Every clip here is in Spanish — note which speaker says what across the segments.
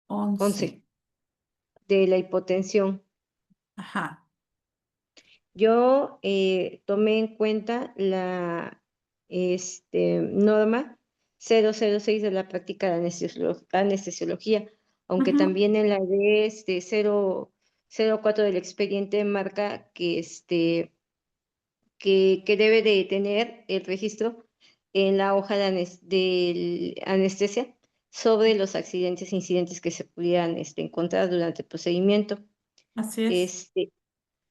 Speaker 1: 11.
Speaker 2: 11, de la hipotensión.
Speaker 1: Ajá.
Speaker 2: Yo tomé en cuenta la norma 006 de la práctica de anestesiología, aunque
Speaker 1: Ujú.
Speaker 2: también en la de 004 del expediente marca que debe de tener el registro en la hoja de anestesia sobre los accidentes e incidentes que se pudieran encontrar durante el procedimiento.
Speaker 1: Así es.
Speaker 2: Este,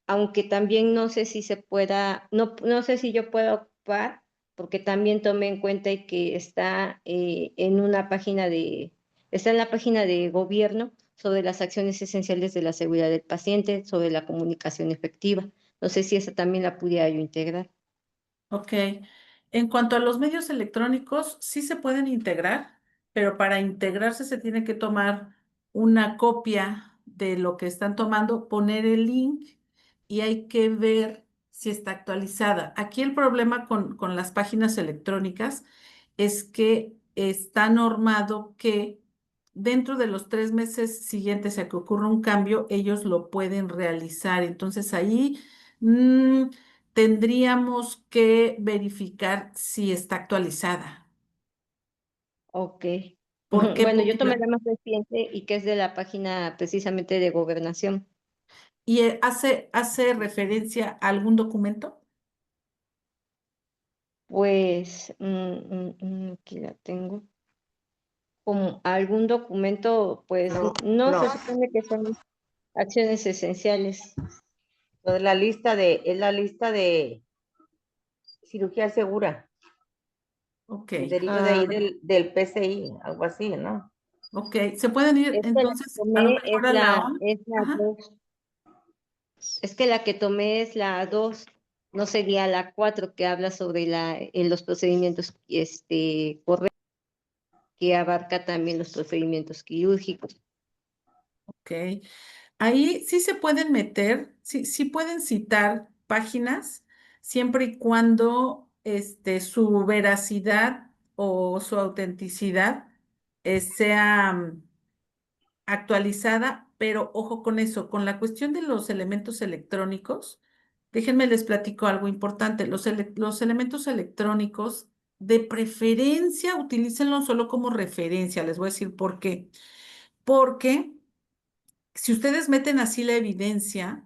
Speaker 2: Aunque también no sé si se pueda, no sé si yo pueda ocupar, porque también tomé en cuenta que está está en la página de gobierno sobre las acciones esenciales de la seguridad del paciente, sobre la comunicación efectiva. No sé si esa también la pudiera yo integrar.
Speaker 1: Ok. En cuanto a los medios electrónicos, sí se pueden integrar, pero para integrarse se tiene que tomar una copia de lo que están tomando, poner el link y hay que ver si está actualizada. Aquí el problema con las páginas electrónicas es que está normado que dentro de los 3 meses siguientes a que ocurra un cambio, ellos lo pueden realizar. Entonces ahí... mm, tendríamos que verificar si está actualizada.
Speaker 2: Ok.
Speaker 1: ¿Por qué?
Speaker 2: Bueno, yo tomé la más reciente y que es de la página precisamente de gobernación.
Speaker 1: ¿Y hace referencia a algún documento?
Speaker 2: Pues, aquí la tengo. Como algún documento, pues
Speaker 3: No,
Speaker 2: no
Speaker 3: no.
Speaker 2: se supone que son acciones esenciales.
Speaker 3: Lo de es la lista de cirugía segura,
Speaker 1: Ok,
Speaker 3: que deriva de
Speaker 2: Ah,
Speaker 3: ahí del PCI, algo así, ¿no?
Speaker 1: ok. Se pueden ir
Speaker 2: esta la que
Speaker 1: entonces a lo
Speaker 2: tomé
Speaker 1: mejor a la ON.
Speaker 2: es la
Speaker 1: Ajá.
Speaker 2: 2. Es que la que tomé es la 2, no sería la 4 que habla sobre los procedimientos correctos, que abarca también los procedimientos quirúrgicos.
Speaker 1: Ok. Ahí sí se pueden meter, sí, sí pueden citar páginas siempre y cuando su veracidad o su autenticidad sea actualizada, pero ojo con eso, con la cuestión de los elementos electrónicos, déjenme les platico algo importante. Los elementos electrónicos, de preferencia, utilícenlos solo como referencia. Les voy a decir por qué. Porque si ustedes meten así la evidencia,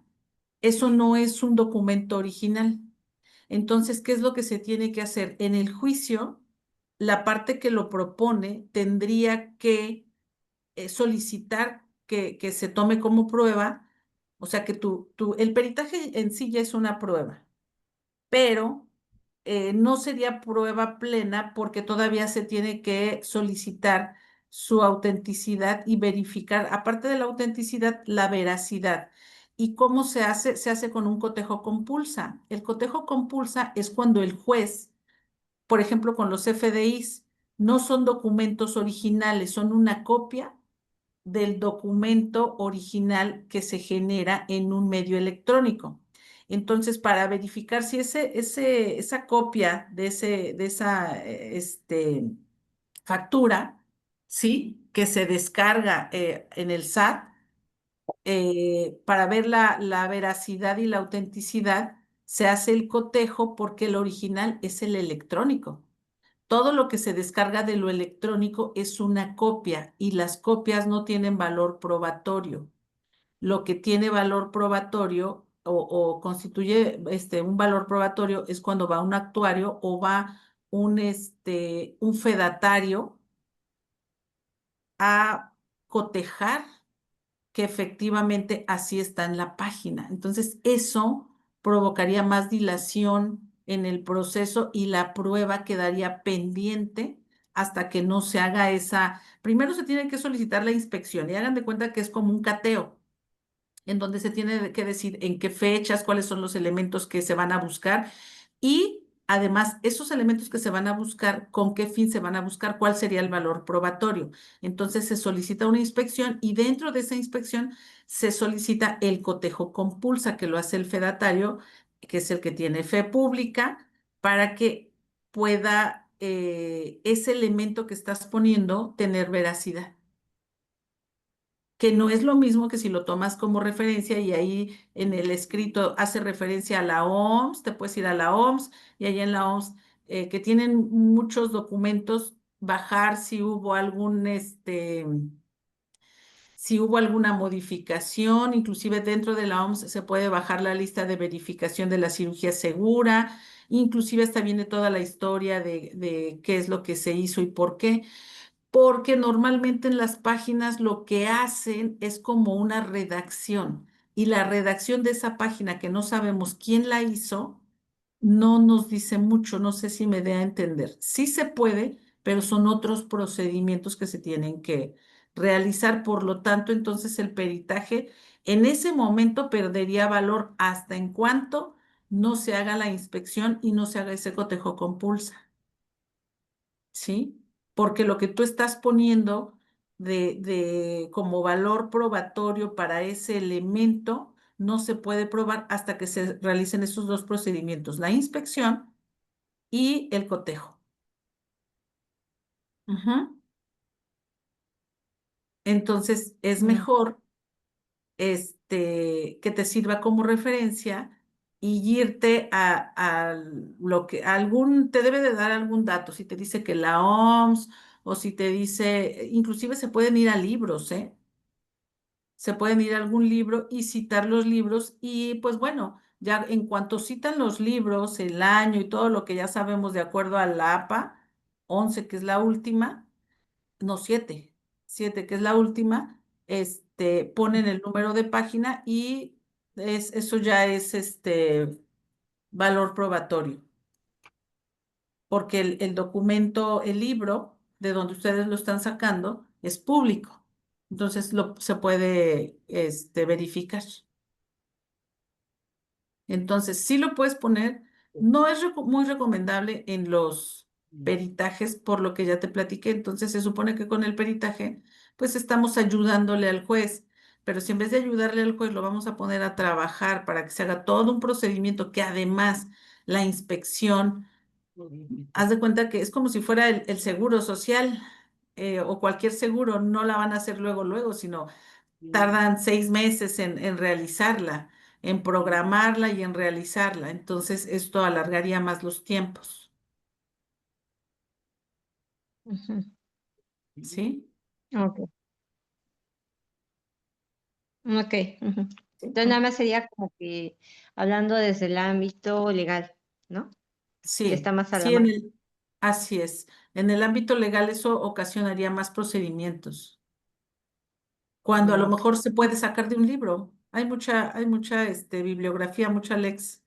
Speaker 1: eso no es un documento original. Entonces, ¿qué es lo que se tiene que hacer? En el juicio, la parte que lo propone tendría que solicitar que se tome como prueba, o sea que el peritaje en sí ya es una prueba, pero no sería prueba plena porque todavía se tiene que solicitar su autenticidad y verificar, aparte de la autenticidad, la veracidad. ¿Y cómo se hace? Se hace con un cotejo compulsa. El cotejo compulsa es cuando el juez, por ejemplo, con los FDIs, no son documentos originales, son una copia del documento original que se genera en un medio electrónico. Entonces, para verificar si esa copia de esa factura, ¿sí? Que se descarga en el SAT, para ver la veracidad y la autenticidad, se hace el cotejo porque el original es el electrónico. Todo lo que se descarga de lo electrónico es una copia y las copias no tienen valor probatorio. Lo que tiene valor probatorio o constituye un valor probatorio es cuando va un actuario o va un fedatario a cotejar que efectivamente así está en la página. Entonces, eso provocaría más dilación en el proceso y la prueba quedaría pendiente hasta que no se haga esa. Primero se tiene que solicitar la inspección y hagan de cuenta que es como un cateo en donde se tiene que decir en qué fechas, cuáles son los elementos que se van a buscar y además esos elementos que se van a buscar, con qué fin se van a buscar, cuál sería el valor probatorio. Entonces se solicita una inspección y dentro de esa inspección se solicita el cotejo compulsa que lo hace el fedatario, que es el que tiene fe pública, para que pueda ese elemento que estás poniendo tener veracidad. que no es lo mismo que si lo tomas como referencia y ahí en el escrito hace referencia a la OMS, te puedes ir a la OMS y ahí en la OMS, que tienen muchos documentos, bajar si hubo si hubo alguna modificación, inclusive dentro de la OMS se puede bajar la lista de verificación de la cirugía segura, inclusive hasta viene toda la historia de qué es lo que se hizo y por qué, porque normalmente en las páginas lo que hacen es como una redacción y la redacción de esa página que no sabemos quién la hizo, no nos dice mucho, no sé si me dé a entender. Sí se puede, pero son otros procedimientos que se tienen que realizar, por lo tanto, entonces el peritaje en ese momento perdería valor hasta en cuanto no se haga la inspección y no se haga ese cotejo con pulsa. ¿Sí? Porque lo que tú estás poniendo como valor probatorio para ese elemento no se puede probar hasta que se realicen esos dos procedimientos, la inspección y el cotejo. Ujú. Entonces, es
Speaker 2: Mm,
Speaker 1: mejor que te sirva como referencia y irte a lo que te debe de dar algún dato, si te dice que la OMS o si te dice, inclusive se pueden ir a libros, ¿eh? Se pueden ir a algún libro y citar los libros y pues bueno, ya en cuanto citan los libros, el año y todo lo que ya sabemos de acuerdo a la APA 11 que es la última, no, 7 que es la última, ponen el número de página y eso ya es valor probatorio, porque el documento, el libro de donde ustedes lo están sacando es público, entonces se puede verificar. Entonces, sí lo puedes poner, no es muy recomendable en los peritajes, por lo que ya te platiqué. Entonces, se supone que con el peritaje, pues estamos ayudándole al juez, pero si en vez de ayudarle al juez lo vamos a poner a trabajar para que se haga todo un procedimiento que además la inspección, haz de cuenta que es como si fuera el seguro social o cualquier seguro, no la van a hacer luego, luego, sino tardan 6 meses en realizarla, en programarla y en realizarla. Entonces, esto alargaría más los tiempos,
Speaker 2: ujú.
Speaker 1: ¿sí?
Speaker 2: Ok, ok. Ujú.
Speaker 1: Sí,
Speaker 2: Entonces nada más sería como que hablando desde el ámbito legal, ¿no? Que está
Speaker 1: sí,
Speaker 2: más a la
Speaker 1: sí,
Speaker 2: mano.
Speaker 1: así es. En el ámbito legal eso ocasionaría más procedimientos, cuando a lo
Speaker 2: Ok.
Speaker 1: mejor se puede sacar de un libro. Hay mucha bibliografía, mucha lex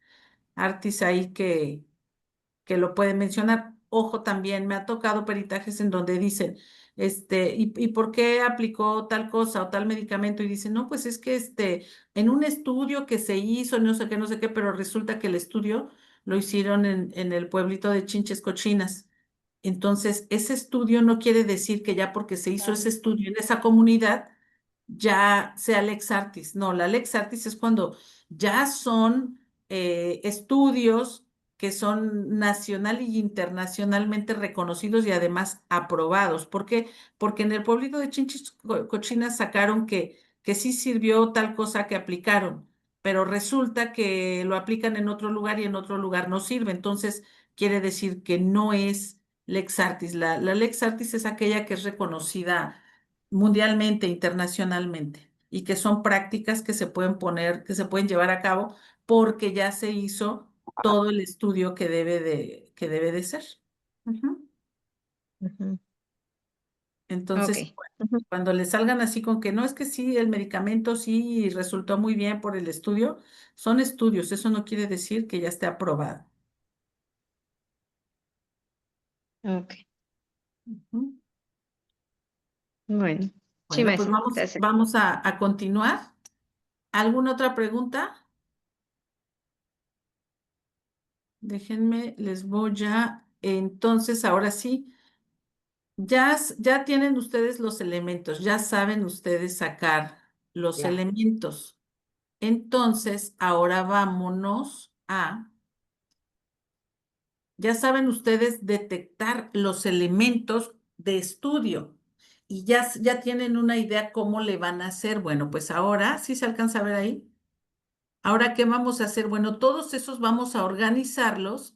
Speaker 1: artis ahí que lo pueden mencionar. Ojo, también me ha tocado peritajes en donde dicen, ¿y por qué aplicó tal cosa o tal medicamento? Y dicen, no, pues es que en un estudio que se hizo, no sé qué, pero resulta que el estudio lo hicieron en el pueblito de Chinches Cochinas. Entonces, ese estudio no quiere decir que ya porque se hizo ese estudio en esa comunidad, ya sea Lex Artis. No, la Lex Artis es cuando ya son estudios que son nacional y internacionalmente reconocidos y además aprobados. ¿Por qué? Porque en el pueblito de Chinchis Cochinas sacaron que sí sirvió tal cosa que aplicaron, pero resulta que lo aplican en otro lugar y en otro lugar no sirve. Entonces, quiere decir que no es Lex Artis. La Lex Artis es aquella que es reconocida mundialmente, internacionalmente, y que son prácticas que se pueden poner, que se pueden llevar a cabo porque ya se hizo todo el estudio que debe de ser. Ujú.
Speaker 2: Ujú. Ok.
Speaker 1: Entonces,
Speaker 2: Ujú.
Speaker 1: cuando le salgan así con que no es que sí, el medicamento sí resultó muy bien por el estudio, son estudios, eso no quiere decir que ya esté aprobado.
Speaker 2: Ok.
Speaker 1: Ujú.
Speaker 2: Bueno. Sí,
Speaker 1: Bueno, pues
Speaker 2: maestra.
Speaker 1: vamos,
Speaker 2: Gracias.
Speaker 1: vamos a continuar. ¿Alguna otra pregunta? Déjenme, les voy entonces, ahora sí, ya tienen ustedes los elementos, ya saben ustedes sacar los
Speaker 3: Ya.
Speaker 1: elementos. Entonces, ahora vámonos ya saben ustedes detectar los elementos de estudio y ya tienen una idea cómo le van a hacer. Bueno, pues ahora, ¿sí se alcanza a ver ahí? Ahora, ¿qué vamos a hacer? Bueno, todos esos vamos a organizarlos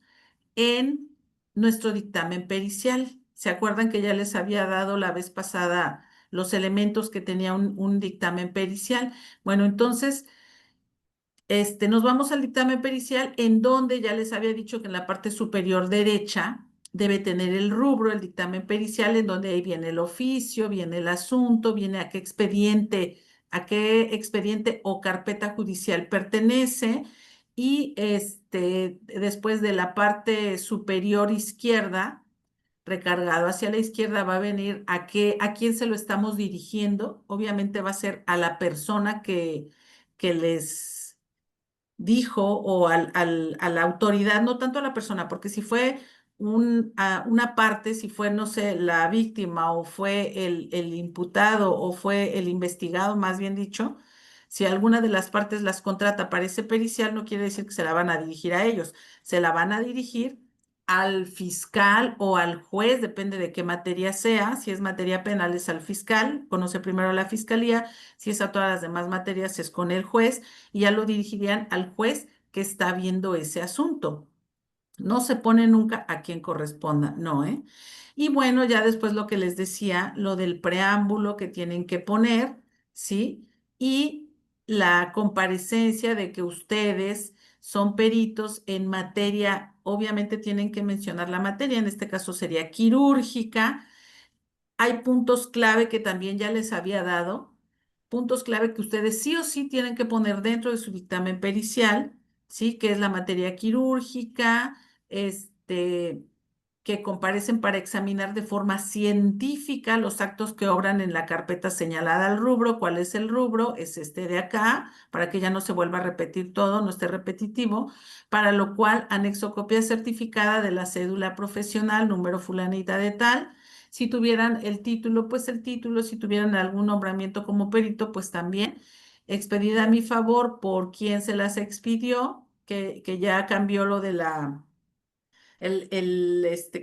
Speaker 1: en nuestro dictamen pericial. ¿Se acuerdan que ya les había dado la vez pasada los elementos que tenía un dictamen pericial? Bueno, entonces, nos vamos al dictamen pericial en donde ya les había dicho que en la parte superior derecha debe tener el rubro, el dictamen pericial, en donde ahí viene el oficio, viene el asunto, viene a qué expediente o carpeta judicial pertenece. Y después de la parte superior izquierda, recargado hacia la izquierda, va a venir a quién se lo estamos dirigiendo. Obviamente va a ser a la persona que les dijo o a la autoridad, no tanto a la persona, porque si fue una parte, si fue, no sé, la víctima o fue el imputado o fue el investigado, más bien dicho, si alguna de las partes las contrata para ese pericial, no quiere decir que se la van a dirigir a ellos, se la van a dirigir al fiscal o al juez, depende de qué materia sea. Si es materia penal es al fiscal, conoce primero a la fiscalía; si es a todas las demás materias es con el juez, y ya lo dirigirían al juez que está viendo ese asunto. No se pone nunca a quien corresponda, no, ¿eh? Y bueno, ya después lo que les decía, lo del preámbulo que tienen que poner, ¿sí? Y la comparecencia de que ustedes son peritos en materia, obviamente tienen que mencionar la materia, en este caso sería quirúrgica. Hay puntos clave que también ya les había dado, puntos clave que ustedes sí o sí tienen que poner dentro de su dictamen pericial, ¿sí? Que es la materia quirúrgica, este, que comparecen para examinar de forma científica los actos que obran en la carpeta señalada al rubro. ¿Cuál es el rubro? Es este de acá, para que ya no se vuelva a repetir todo, no esté repetitivo, para lo cual anexo copia certificada de la cédula profesional, número fulanita de tal. Si tuvieran el título, pues el título; si tuvieran algún nombramiento como perito, pues también. Expedida a mi favor por quien se las expidió, que ya cambió lo de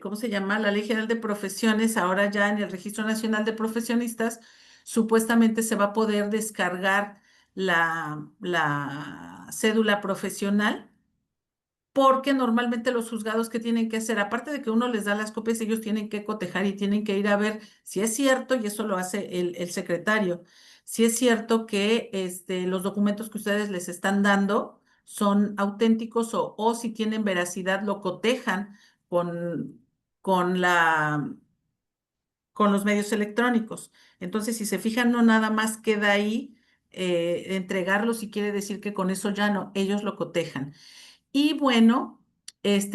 Speaker 1: ¿cómo se llama? La Ley General de Profesiones. Ahora ya en el Registro Nacional de Profesionistas, supuestamente se va a poder descargar la cédula profesional, porque normalmente los juzgados, ¿qué tienen que hacer? Aparte de que uno les da las copias, ellos tienen que cotejar y tienen que ir a ver si es cierto, y eso lo hace el secretario, si es cierto que los documentos que ustedes les están dando son auténticos, o si tienen veracidad, lo cotejan con, con con los medios electrónicos. Entonces, si se fijan, no nada más queda ahí entregarlo, si quiere decir que con eso ya no, ellos lo cotejan. Y bueno,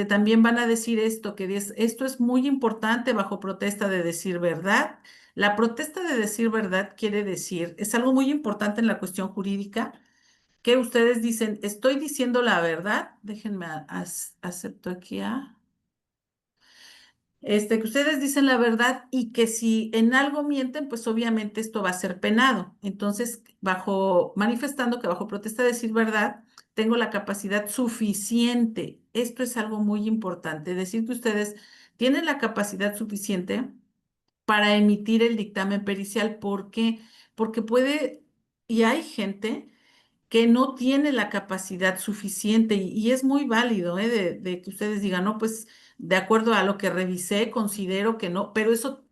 Speaker 1: también van a decir esto, esto es muy importante bajo protesta de decir verdad. La protesta de decir verdad quiere decir, es algo muy importante en la cuestión jurídica, que ustedes dicen, estoy diciendo la verdad. Déjenme, acepto aquí que ustedes dicen la verdad, y que si en algo mienten, pues obviamente esto va a ser penado. Entonces, manifestando que bajo protesta de decir verdad, tengo la capacidad suficiente. Esto es algo muy importante, decir que ustedes tienen la capacidad suficiente para emitir el dictamen pericial. ¿Por qué? Porque y hay gente que no tiene la capacidad suficiente, y es muy válido, de que ustedes digan, no, pues de acuerdo a lo que revisé, considero que no, pero eso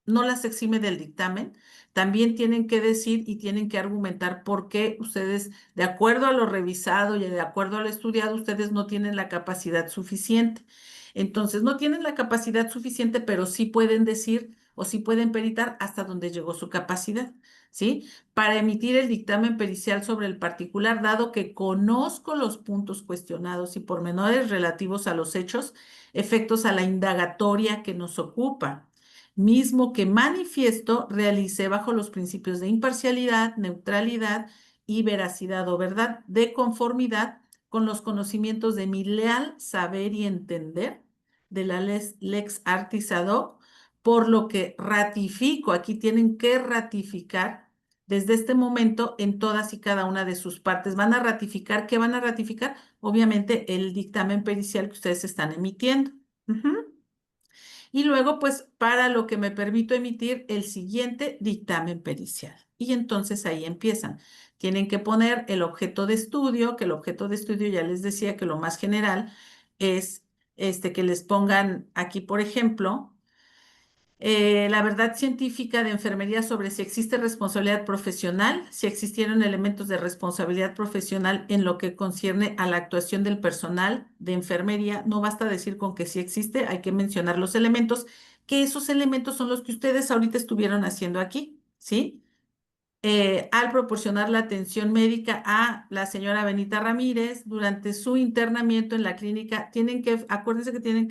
Speaker 1: no las exime del dictamen. También tienen que decir y tienen que argumentar por qué ustedes, de acuerdo a lo revisado y de acuerdo a lo estudiado, ustedes no tienen la capacidad suficiente. Entonces, no tienen la capacidad suficiente, pero sí pueden decir o sí pueden peritar hasta donde llegó su capacidad, ¿sí? Para emitir el dictamen pericial sobre el particular, dado que conozco los puntos cuestionados y pormenores relativos a los hechos, efectos a la indagatoria que nos ocupa, mismo que manifiesto realicé bajo los principios de imparcialidad, neutralidad y veracidad o verdad, de conformidad con los conocimientos de mi leal saber y entender de la lex artis ad hoc, por lo que ratifico, aquí tienen que ratificar desde este momento en todas y cada una de sus partes. Van a ratificar, ¿qué van a ratificar? Obviamente el dictamen pericial que ustedes están emitiendo. Ujú. Y luego, pues, para lo que me permito emitir el siguiente dictamen pericial. Y entonces ahí empiezan. Tienen que poner el objeto de estudio, que el objeto de estudio ya les decía que lo más general es que les pongan aquí, por ejemplo, la verdad científica de enfermería sobre si existe responsabilidad profesional, si existieron elementos de responsabilidad profesional en lo que concierne a la actuación del personal de enfermería. No basta decir con que sí existe, hay que mencionar los elementos, que esos elementos son los que ustedes ahorita estuvieron haciendo aquí, ¿sí? Al proporcionar la atención médica a la señora Benita Ramírez durante su internamiento en la clínica, acuérdense que tienen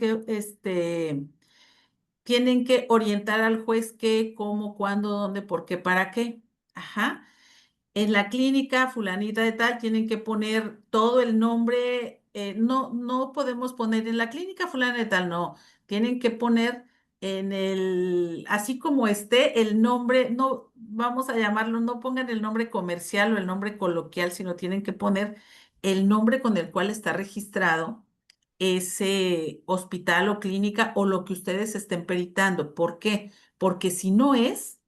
Speaker 1: que orientar al juez qué, cómo, cuándo, dónde, por qué, para qué. Ajá. En la clínica fulanita de tal tienen que poner todo el nombre. No podemos poner en la clínica fulana de tal, no. Tienen que poner así como esté el nombre, no vamos a llamarlo, no pongan el nombre comercial o el nombre coloquial, sino tienen que poner el nombre con el cual está registrado ese hospital o clínica o lo que ustedes estén peritando. ¿Por qué? Porque si no es,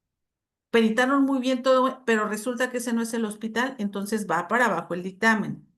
Speaker 1: peritaron muy bien todo, pero resulta que ese no es el hospital, entonces va para abajo el dictamen.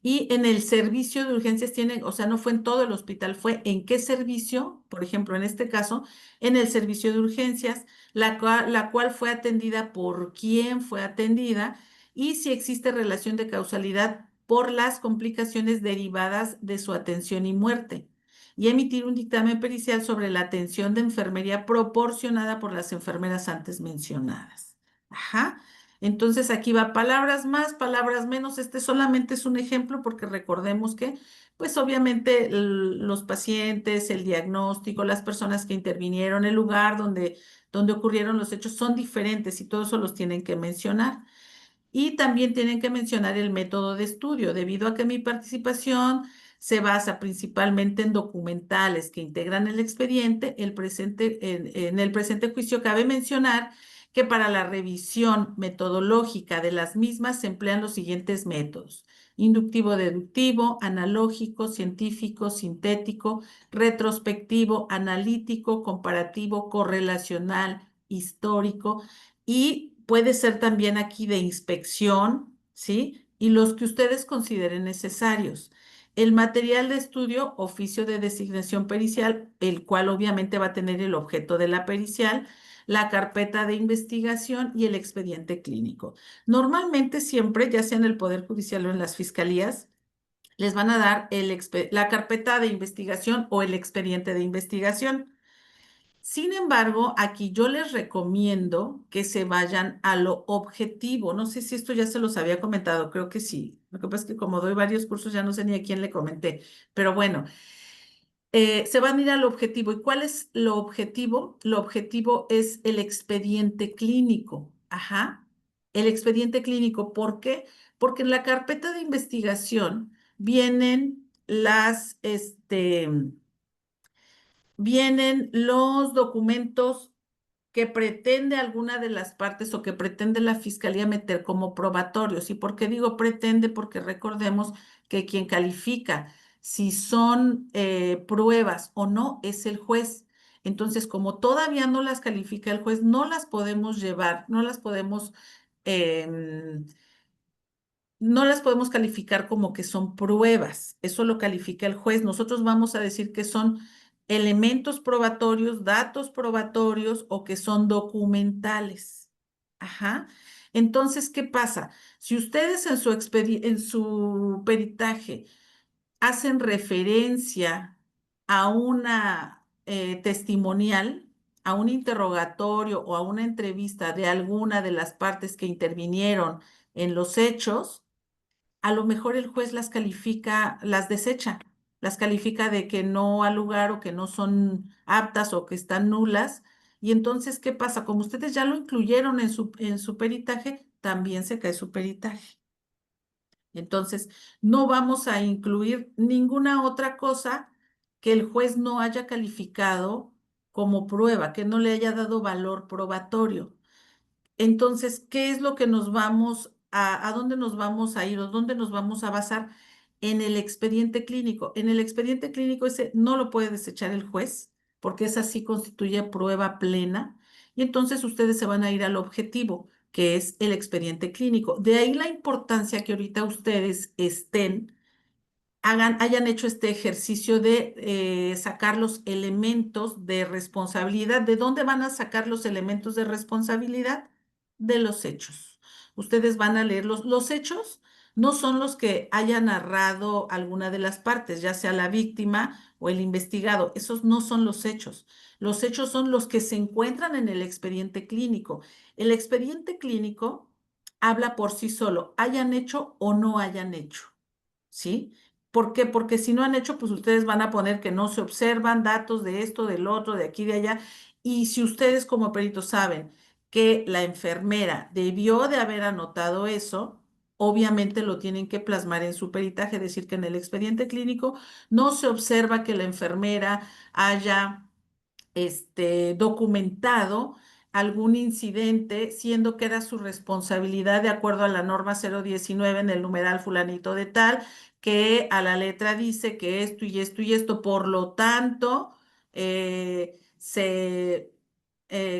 Speaker 1: Y en el servicio de urgencias tienen, o sea, no fue en todo el hospital, fue en qué servicio, por ejemplo, en este caso, en el servicio de urgencias, la cual fue atendida, por quién fue atendida y si existe relación de causalidad por las complicaciones derivadas de su atención y muerte. Y emitir un dictamen pericial sobre la atención de enfermería proporcionada por las enfermeras antes mencionadas. Ajá. Entonces aquí va palabras más, palabras menos. Este solamente es un ejemplo porque recordemos que, pues obviamente los pacientes, el diagnóstico, las personas que intervinieron, el lugar donde ocurrieron los hechos son diferentes y todo eso los tienen que mencionar. Y también tienen que mencionar el método de estudio, debido a que mi participación se basa principalmente en documentales que integran el expediente. En el presente juicio cabe mencionar que para la revisión metodológica de las mismas se emplean los siguientes métodos: inductivo-deductivo, analógico, científico, sintético, retrospectivo, analítico, comparativo, correlacional, histórico, y puede ser también aquí de inspección, ¿sí? Y los que ustedes consideren necesarios. El material de estudio, oficio de designación pericial, el cual obviamente va a tener el objeto de la pericial, la carpeta de investigación y el expediente clínico. Normalmente siempre, ya sea en el Poder Judicial o en las fiscalías, les van a dar la carpeta de investigación o el expediente de investigación. Sin embargo, aquí yo les recomiendo que se vayan a lo objetivo. No sé si esto ya se los había comentado, creo que sí. Lo que pasa es que como doy varios cursos ya no sé ni a quién le comenté, pero bueno, se van a ir al objetivo. ¿Y cuál es lo objetivo? Lo objetivo es el expediente clínico. Ajá. El expediente clínico. ¿Por qué? Porque en la carpeta de investigación vienen vienen los documentos que pretende alguna de las partes o que pretende la fiscalía meter como probatorios. ¿Y por qué digo pretende? Porque recordemos que quien califica si son pruebas o no es el juez. Entonces, como todavía no las califica el juez, no las podemos llevar, em, no las podemos calificar como que son pruebas. Eso lo califica el juez. Nosotros vamos a decir que son elementos probatorios, datos probatorios o que son documentales. Ajá. Entonces, ¿qué pasa? Si ustedes en su peritaje hacen referencia a una testimonial, a un interrogatorio o a una entrevista de alguna de las partes que intervinieron en los hechos, a lo mejor el juez las califica, las desecha, las califica de que no al lugar o que no son aptas o que están nulas. Y entonces, ¿qué pasa? Como ustedes ya lo incluyeron en su peritaje, también se cae su peritaje. Entonces, no vamos a incluir ninguna otra cosa que el juez no haya calificado como prueba, que no le haya dado valor probatorio. Entonces, ¿qué es lo que a dónde nos vamos a ir o dónde nos vamos a basar? En el expediente clínico. En el expediente clínico ese no lo puede desechar el juez, porque esa sí constituye prueba plena. Y entonces ustedes se van a ir al objetivo, que es el expediente clínico. De ahí la importancia que ahorita ustedes hayan hecho este ejercicio de sacar los elementos de responsabilidad. ¿De dónde van a sacar los elementos de responsabilidad? De los hechos. Ustedes van a leer los hechos, no son los que haya narrado alguna de las partes, ya sea la víctima o el investigado. Esos no son los hechos. Los hechos son los que se encuentran en el expediente clínico. El expediente clínico habla por sí solo, hayan hecho o no hayan hecho. ¿Sí? ¿Por qué? Porque si no han hecho, pues ustedes van a poner que no se observan datos de esto, del otro, de aquí, de allá. Y si ustedes como peritos saben que la enfermera debió de haber anotado eso, obviamente lo tienen que plasmar en su peritaje, es decir, que en el expediente clínico no se observa que la enfermera haya documentado algún incidente, siendo que era su responsabilidad de acuerdo a la norma 019 en el numeral fulanito de tal, que a la letra dice que esto y esto y esto, por lo tanto,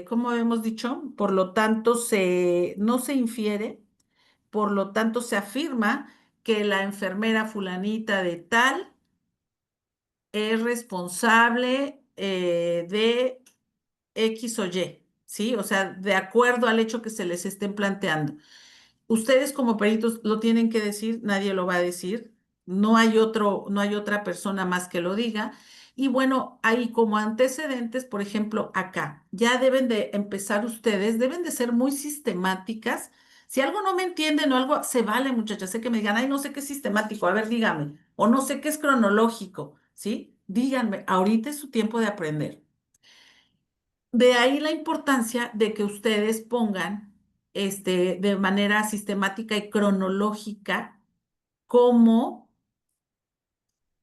Speaker 1: ¿cómo hemos dicho? Por lo tanto, no se infiere, por lo tanto, se afirma que la enfermera fulanita de tal es responsable de X o Y, ¿sí? O sea, de acuerdo al hecho que se les estén planteando. Ustedes como peritos lo tienen que decir, nadie lo va a decir, no hay otra persona más que lo diga. Y bueno, ahí como antecedentes, por ejemplo, acá, ya deben de empezar ustedes, deben de ser muy sistemáticas. Si algo no me entienden o algo, se vale, muchachas, sé que me digan, ay, no sé qué es sistemático, a ver, dígame, o no sé qué es cronológico, ¿sí? Díganme, ahorita es su tiempo de aprender. De ahí la importancia de que ustedes pongan de manera sistemática y cronológica cómo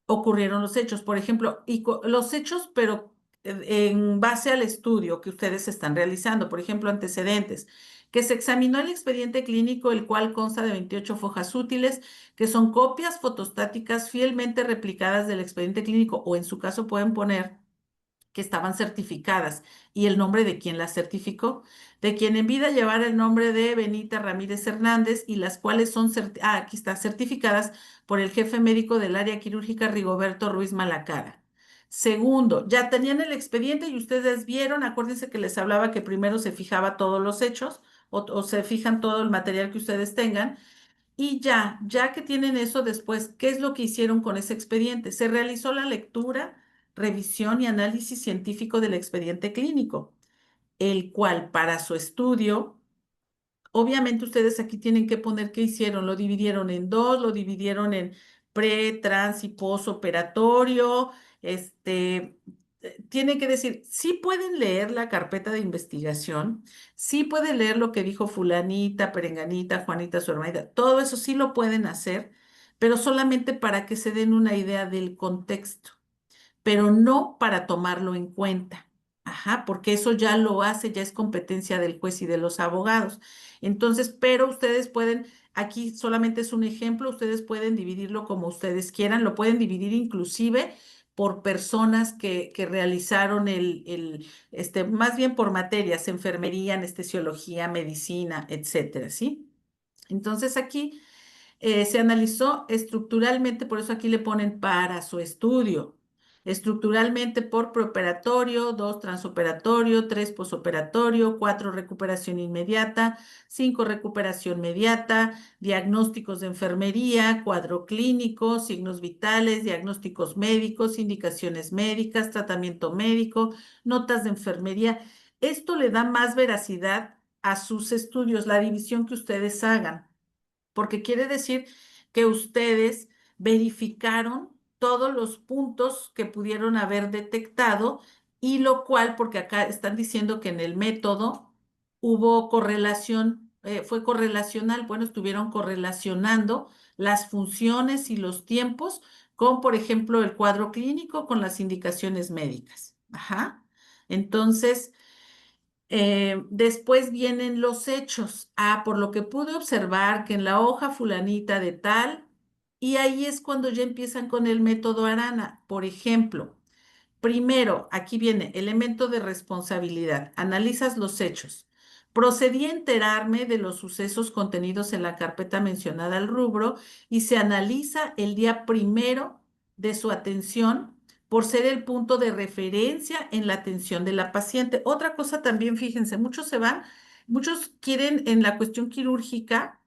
Speaker 1: ocurrieron los hechos. Por ejemplo, los hechos, pero en base al estudio que ustedes están realizando. Por ejemplo, antecedentes. Que se examinó el expediente clínico, el cual consta de 28 fojas útiles, que son copias fotostáticas fielmente replicadas del expediente clínico, o en su caso pueden poner que estaban certificadas y el nombre de quien las certificó, de quien en vida llevara el nombre de Benita Ramírez Hernández y las cuales son, aquí está, certificadas por el jefe médico del área quirúrgica Rigoberto Ruiz Malacara. Segundo, ya tenían el expediente y ustedes vieron, acuérdense que les hablaba que primero se fijaba todos los hechos o se fijan todo el material que ustedes tengan. Y ya que tienen eso después, ¿qué es lo que hicieron con ese expediente? Se realizó la lectura, revisión y análisis científico del expediente clínico, el cual para su estudio, obviamente ustedes aquí tienen que poner qué hicieron. Lo dividieron en dos, lo dividieron en pre, trans y posoperatorio. Tienen que decir, sí pueden leer la carpeta de investigación, sí pueden leer lo que dijo fulanita, perenganita, Juanita, su hermanita, todo eso sí lo pueden hacer, pero solamente para que se den una idea del contexto, pero no para tomarlo en cuenta. Ajá, porque eso ya lo hace, ya es competencia del juez y de los abogados. Entonces, pero ustedes pueden, aquí solamente es un ejemplo, ustedes pueden dividirlo como ustedes quieran, lo pueden dividir inclusive por personas que realizaron más bien por materias, enfermería, anestesiología, medicina, etcétera, ¿sí? Entonces aquí se analizó estructuralmente, por eso aquí le ponen para su estudio. Estructuralmente por preoperatorio, 2 transoperatorio, 3 posoperatorio, 4 recuperación inmediata, 5 recuperación mediata, diagnósticos de enfermería, cuadro clínico, signos vitales, diagnósticos médicos, indicaciones médicas, tratamiento médico, notas de enfermería. Esto le da más veracidad a sus estudios, la división que ustedes hagan, porque quiere decir que ustedes verificaron todos los puntos que pudieron haber detectado y lo cual, porque acá están diciendo que en el método hubo correlación, fue correlacional, bueno, estuvieron correlacionando las funciones y los tiempos con, por ejemplo, el cuadro clínico con las indicaciones médicas. Ajá. Entonces, después vienen los hechos. Ah, por lo que pude observar que en la hoja fulanita de tal, y ahí es cuando ya empiezan con el método Arana. Por ejemplo, Primero, aquí viene elemento de responsabilidad. Analizas los hechos. Procedí a enterarme de los sucesos contenidos en la carpeta mencionada al rubro y se analiza el día primero de su atención por ser el punto de referencia en la atención de la paciente. Otra cosa también, fíjense, muchos quieren en la cuestión quirúrgica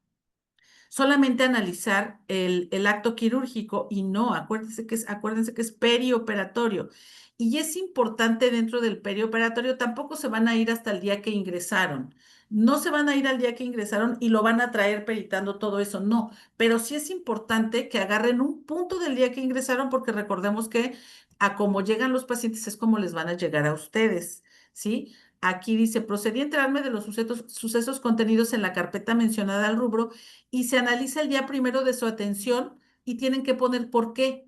Speaker 1: solamente analizar el acto quirúrgico y no, acuérdense que es perioperatorio. Y es importante dentro del perioperatorio, tampoco se van a ir hasta el día que ingresaron. No se van a ir al día que ingresaron y lo van a traer peritando todo eso, no. Pero sí es importante que agarren un punto del día que ingresaron porque recordemos que a cómo llegan los pacientes es como les van a llegar a ustedes, ¿sí? Aquí dice, procedí a enterarme de los sucesos contenidos en la carpeta mencionada al rubro y se analiza el día primero de su atención y tienen que poner por qué.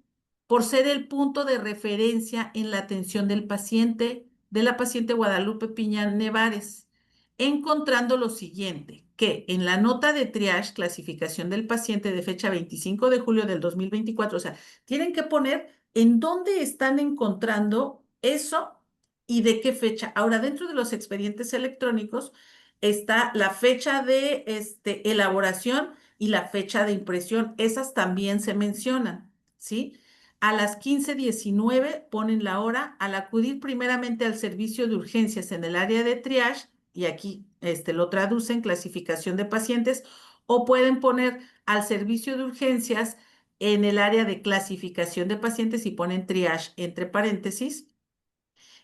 Speaker 1: Por ser el punto de referencia en la atención del paciente, de la paciente Guadalupe Piña Nevares, encontrando lo siguiente, que en la nota de triage, clasificación del paciente de fecha 25 de julio del 2024, o sea, tienen que poner en dónde están encontrando eso y de qué fecha. Ahora, dentro de los expedientes electrónicos está la fecha de elaboración y la fecha de impresión. Esas también se mencionan, ¿sí? A las 15:19 ponen la hora. Al acudir primeramente al servicio de urgencias en el área de triage, y aquí lo traducen, clasificación de pacientes, o pueden poner al servicio de urgencias en el área de clasificación de pacientes y ponen triage entre paréntesis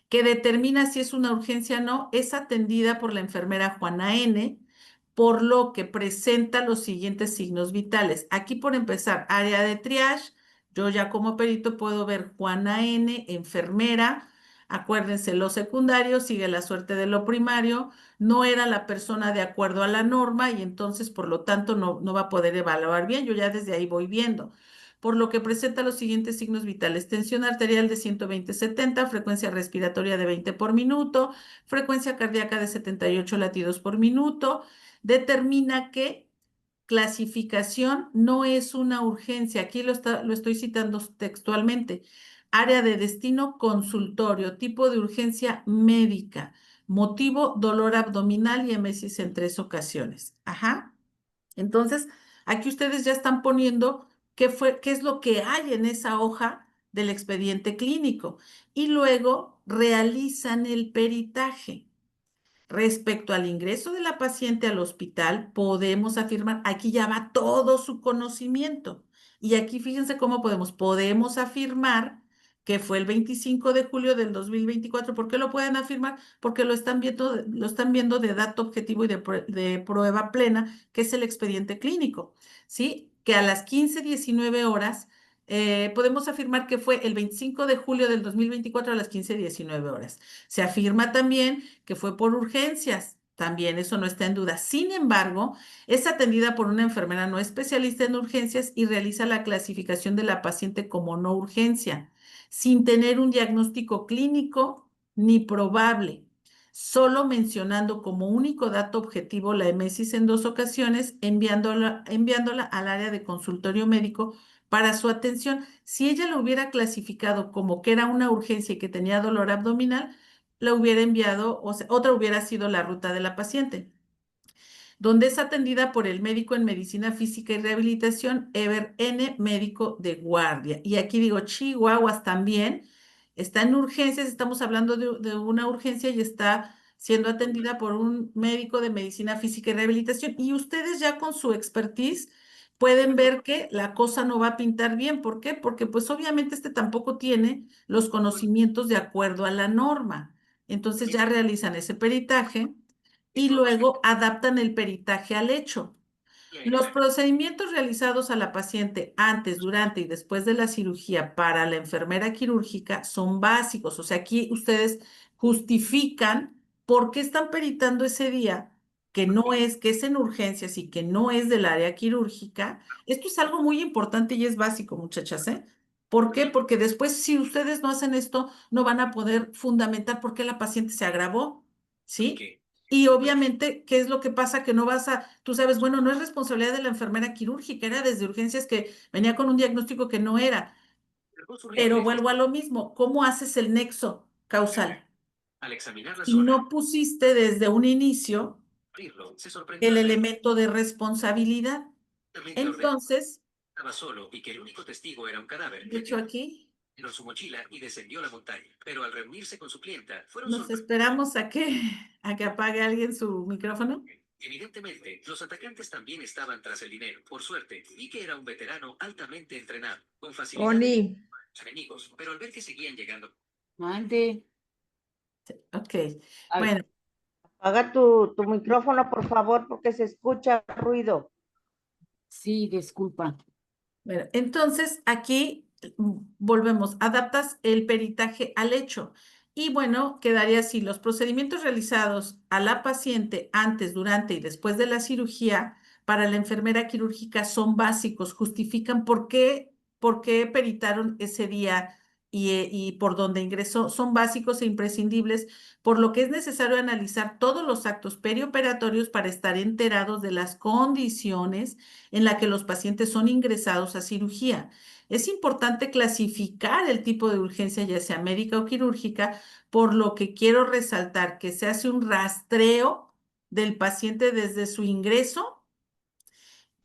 Speaker 1: que determina si es una urgencia o no, es atendida por la enfermera Juana N., por lo que presenta los siguientes signos vitales. Aquí por empezar, área de triage, yo ya como perito puedo ver Juana N., enfermera. Acuérdense, lo secundario sigue la suerte de lo primario, no era la persona de acuerdo a la norma y entonces por lo tanto no va a poder evaluar bien, yo ya desde ahí voy viendo por lo que presenta los siguientes signos vitales. Tensión arterial de 120/70, frecuencia respiratoria de 20 por minuto, frecuencia cardíaca de 78 latidos por minuto. Determina que clasificación no es una urgencia. Aquí lo estoy citando textualmente. Área de destino consultorio, tipo de urgencia médica, motivo dolor abdominal y emesis en 3 ocasiones. Ajá. Entonces, aquí ustedes ya están poniendo qué es lo que hay en esa hoja del expediente clínico y luego realizan el peritaje. Respecto al ingreso de la paciente al hospital, podemos afirmar, aquí ya va todo su conocimiento. Y aquí fíjense cómo podemos afirmar que fue el 25 de julio del 2024. ¿Por qué lo pueden afirmar? Porque lo están viendo de dato objetivo y de prueba plena, que es el expediente clínico, ¿sí? Que a las 15:19 podemos afirmar que fue el 25 de julio del 2024 a las 15:19. Se afirma también que fue por urgencias. También eso no está en duda. Sin embargo, es atendida por una enfermera no especialista en urgencias y realiza la clasificación de la paciente como no urgencia, sin tener un diagnóstico clínico ni probable, solo mencionando como único dato objetivo la emesis en 2 ocasiones, enviándola al área de consultorio médico para su atención. Si ella lo hubiera clasificado como que era una urgencia y que tenía dolor abdominal, la hubiera enviado, o sea, otra hubiera sido la ruta de la paciente, donde es atendida por el médico en medicina física y rehabilitación, Ever N., médico de guardia. Y aquí digo, Chihuahuas también está en urgencias, estamos hablando de una urgencia y está siendo atendida por un médico de medicina física y rehabilitación. Y ustedes ya con su expertise pueden ver que la cosa no va a pintar bien. ¿Por qué? Porque pues obviamente tampoco tiene los conocimientos de acuerdo a la norma. Entonces ya realizan ese peritaje y luego adaptan el peritaje al hecho. Los procedimientos realizados a la paciente antes, durante y después de la cirugía para la enfermera quirúrgica son básicos. O sea, aquí ustedes justifican por qué están peritando ese día, que es en urgencias y que no es del área quirúrgica. Esto es algo muy importante y es básico, muchachas, ¿eh? ¿Por qué? Porque después, si ustedes no hacen esto, no van a poder fundamentar por qué la paciente se agravó, ¿sí? Y obviamente, ¿qué es lo que pasa? Que no tú sabes, bueno, no es responsabilidad de la enfermera quirúrgica, era desde urgencias que venía con un diagnóstico que no era. Pero vuelvo a lo mismo, ¿cómo haces el nexo causal? Si no pusiste desde un inicio el elemento de responsabilidad. Entonces, de hecho aquí, nos esperamos a que apague alguien su micrófono.
Speaker 4: Evidentemente, los atacantes también estaban tras el dinero. Por suerte, vi que era un veterano altamente entrenado, con facilidad
Speaker 3: Oni,
Speaker 4: los enemigos, pero al ver que seguían llegando.
Speaker 3: mande.
Speaker 1: Ok,
Speaker 3: Ay,
Speaker 1: bueno,
Speaker 3: apaga tu micrófono, por favor, porque se escucha ruido.
Speaker 5: Sí, disculpa.
Speaker 1: bueno, entonces aquí volvemos, adaptas el peritaje al hecho. Y bueno, quedaría así, los procedimientos realizados a la paciente antes, durante y después de la cirugía para la enfermera quirúrgica son básicos, justifican por qué peritaron ese día y por dónde ingresó, son básicos e imprescindibles, por lo que es necesario analizar todos los actos perioperatorios para estar enterados de las condiciones en la que los pacientes son ingresados a cirugía. Es importante clasificar el tipo de urgencia, ya sea médica o quirúrgica, por lo que quiero resaltar que se hace un rastreo del paciente desde su ingreso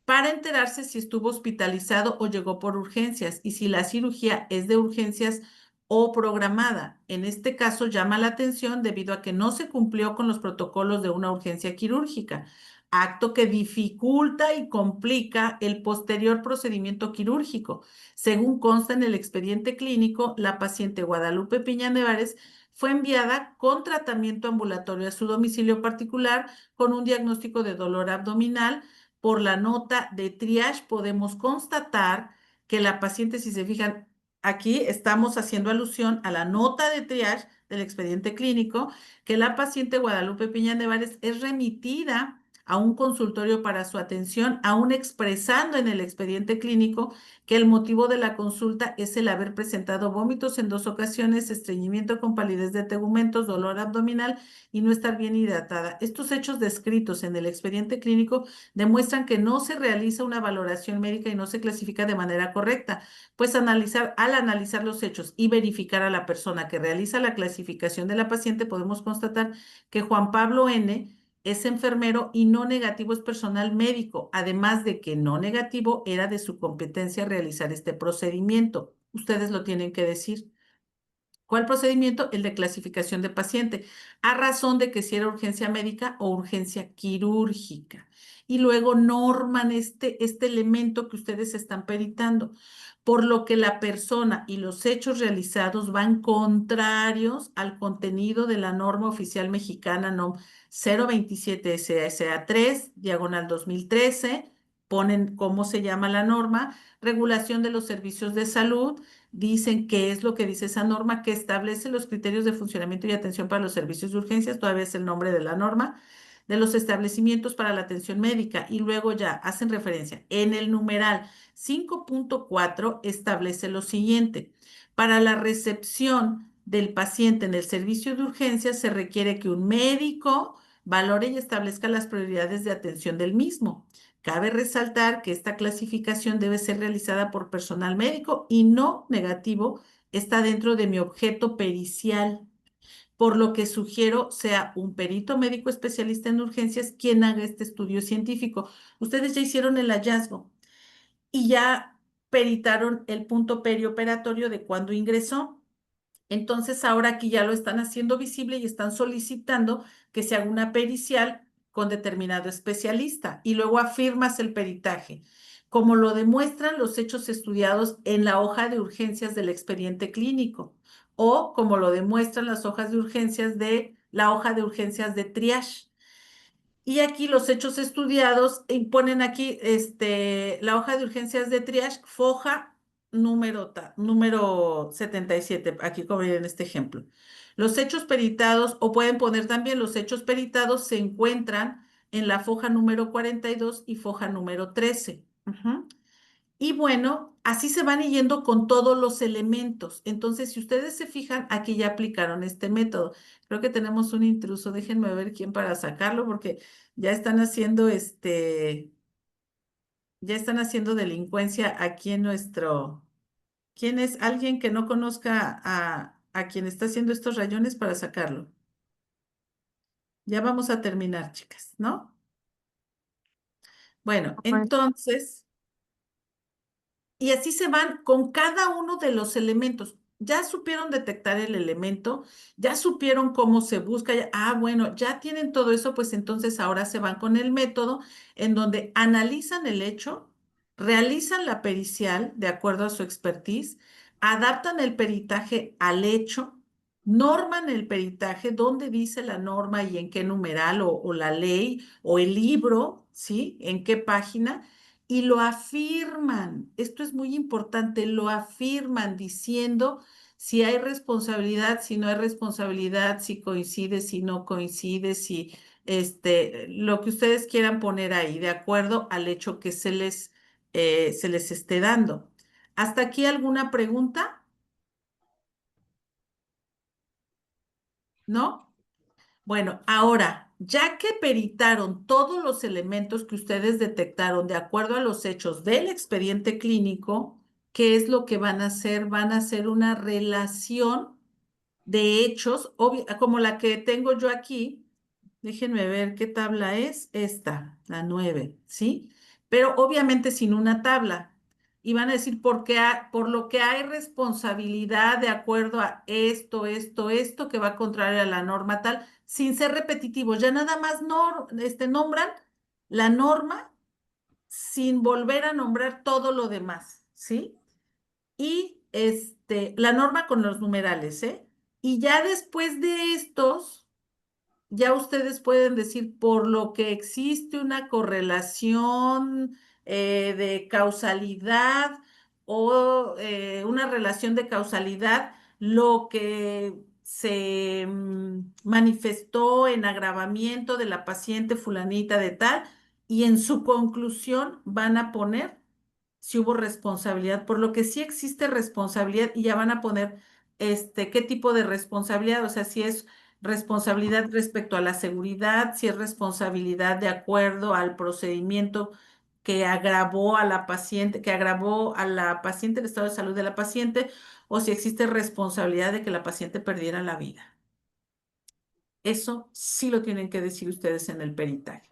Speaker 1: para enterarse si estuvo hospitalizado o llegó por urgencias y si la cirugía es de urgencias o programada. En este caso llama la atención debido a que no se cumplió con los protocolos de una urgencia quirúrgica, acto que dificulta y complica el posterior procedimiento quirúrgico. Según consta en el expediente clínico, la paciente Guadalupe Piña Nevares fue enviada con tratamiento ambulatorio a su domicilio particular con un diagnóstico de dolor abdominal. Por la nota de triage podemos constatar que la paciente, si se fijan, aquí estamos haciendo alusión a la nota de triage del expediente clínico, que la paciente Guadalupe Piña Nevares es remitida a un consultorio para su atención, aún expresando en el expediente clínico que el motivo de la consulta es el haber presentado vómitos en 2 ocasiones, estreñimiento con palidez de tegumentos, dolor abdominal y no estar bien hidratada. Estos hechos descritos en el expediente clínico demuestran que no se realiza una valoración médica y no se clasifica de manera correcta, pues al analizar los hechos y verificar a la persona que realiza la clasificación de la paciente, podemos constatar que Juan Pablo N. es enfermero y no negativo es personal médico, además de que no negativo era de su competencia realizar este procedimiento. Ustedes lo tienen que decir. ¿Cuál procedimiento? El de clasificación de paciente, a razón de que si era urgencia médica o urgencia quirúrgica. Y luego norman este elemento que ustedes están peritando, por lo que la persona y los hechos realizados van contrarios al contenido de la norma oficial mexicana NOM 027 SASA 3, diagonal 2013. Ponen cómo se llama la norma, regulación de los servicios de salud. Dicen qué es lo que dice esa norma, que establece los criterios de funcionamiento y atención para los servicios de urgencias, todavía es el nombre de la norma, de los establecimientos para la atención médica y luego ya hacen referencia. En el numeral 5.4 establece lo siguiente. Para la recepción del paciente en el servicio de urgencias se requiere que un médico valore y establezca las prioridades de atención del mismo. Cabe resaltar que esta clasificación debe ser realizada por personal médico y no negativo está dentro de mi objeto pericial, por lo que sugiero sea un perito médico especialista en urgencias quien haga este estudio científico. Ustedes ya hicieron el hallazgo y ya peritaron el punto perioperatorio de cuando ingresó. Entonces ahora aquí ya lo están haciendo visible y están solicitando que se haga una pericial con determinado especialista y luego afirmas el peritaje, como lo demuestran los hechos estudiados en la hoja de urgencias del expediente clínico o como lo demuestran las hojas de urgencias de la hoja de urgencias de triage. Y aquí los hechos estudiados ponen aquí la hoja de urgencias de triage, foja número 77, aquí como en este ejemplo. Los hechos peritados, o pueden poner también los hechos peritados, se encuentran en la foja número 42 y foja número 13. Ujú. Y bueno, así se van yendo con todos los elementos. Entonces, si ustedes se fijan, aquí ya aplicaron este método. Creo que tenemos un intruso. Déjenme ver quién para sacarlo, porque ya están haciendo ya están haciendo delincuencia aquí en ¿Quién es alguien que no conozca a quien está haciendo estos rayones para sacarlo? Ya vamos a terminar, chicas, ¿no? Bueno, entonces, y así se van con cada uno de los elementos. Ya supieron detectar el elemento, ya supieron cómo se busca. Bueno, ya tienen todo eso, pues entonces ahora se van con el método en donde analizan el hecho, realizan la pericial de acuerdo a su expertise, adaptan el peritaje al hecho, norman el peritaje, dónde dice la norma y en qué numeral o la ley o el libro, ¿sí? En qué página y lo afirman. Esto es muy importante, lo afirman diciendo si hay responsabilidad, si no hay responsabilidad, si coincide, si no coincide, si lo que ustedes quieran poner ahí, de acuerdo al hecho que se les esté dando. ¿Hasta aquí alguna pregunta? ¿No? Bueno, ahora, ya que peritaron todos los elementos que ustedes detectaron de acuerdo a los hechos del expediente clínico, ¿qué es lo que van a hacer? Van a hacer una relación de hechos, como la que tengo yo aquí. Déjenme ver qué tabla es esta, la 9, ¿sí? Pero obviamente sin una tabla. Y van a decir, por lo que hay responsabilidad de acuerdo a esto, que va contrario a la norma tal, sin ser repetitivos. Ya nada más nombran la norma sin volver a nombrar todo lo demás, ¿sí? Y la norma con los numerales, ¿eh? Y ya después de estos ya ustedes pueden decir por lo que existe una correlación de causalidad o una relación de causalidad, lo que se manifestó en agravamiento de la paciente fulanita de tal, y en su conclusión van a poner si hubo responsabilidad, por lo que sí existe responsabilidad y ya van a poner qué tipo de responsabilidad, o sea, si es responsabilidad respecto a la seguridad, si es responsabilidad de acuerdo al procedimiento que agravó a la paciente, que agravó a la paciente, el estado de salud de la paciente, o si existe responsabilidad de que la paciente perdiera la vida. Eso sí lo tienen que decir ustedes en el peritaje.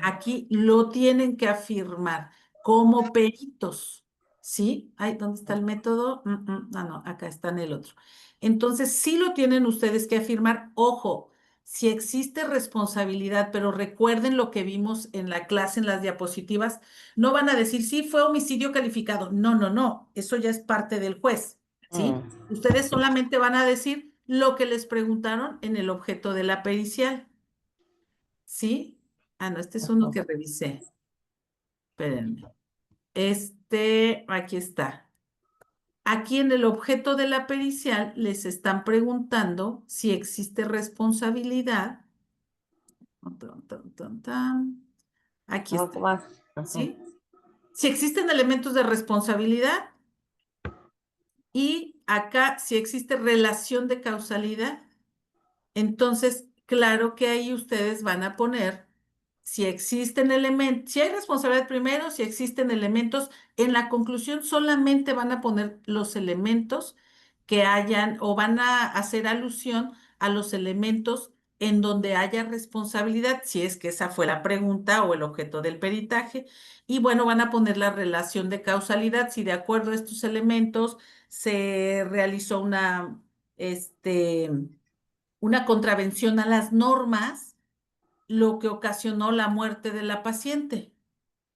Speaker 1: Aquí lo tienen que afirmar como peritos, ¿sí? Ay, ¿dónde está el método? No, acá está en el otro. Entonces, sí lo tienen ustedes que afirmar. Ojo, si existe responsabilidad, pero recuerden lo que vimos en la clase, en las diapositivas, no van a decir, sí, fue homicidio calificado. No, no, no, eso ya es parte del juez, ¿sí? Ustedes solamente van a decir lo que les preguntaron en el objeto de la pericial, ¿sí? No, este es uno que revisé. Espérenme. Aquí está. Aquí en el objeto de la pericial les están preguntando si existe responsabilidad. Tan, tan, tan, tan. Aquí
Speaker 3: Algo
Speaker 1: está,
Speaker 3: más.
Speaker 1: ¿sí? Si existen elementos de responsabilidad y acá si existe relación de causalidad. Entonces, claro que ahí ustedes van a poner si existen elementos, si hay responsabilidad primero, si existen elementos, en la conclusión solamente van a poner los elementos que hayan o van a hacer alusión a los elementos en donde haya responsabilidad, si es que esa fue la pregunta o el objeto del peritaje. Y bueno, van a poner la relación de causalidad, si de acuerdo a estos elementos se realizó una contravención a las normas, lo que ocasionó la muerte de la paciente.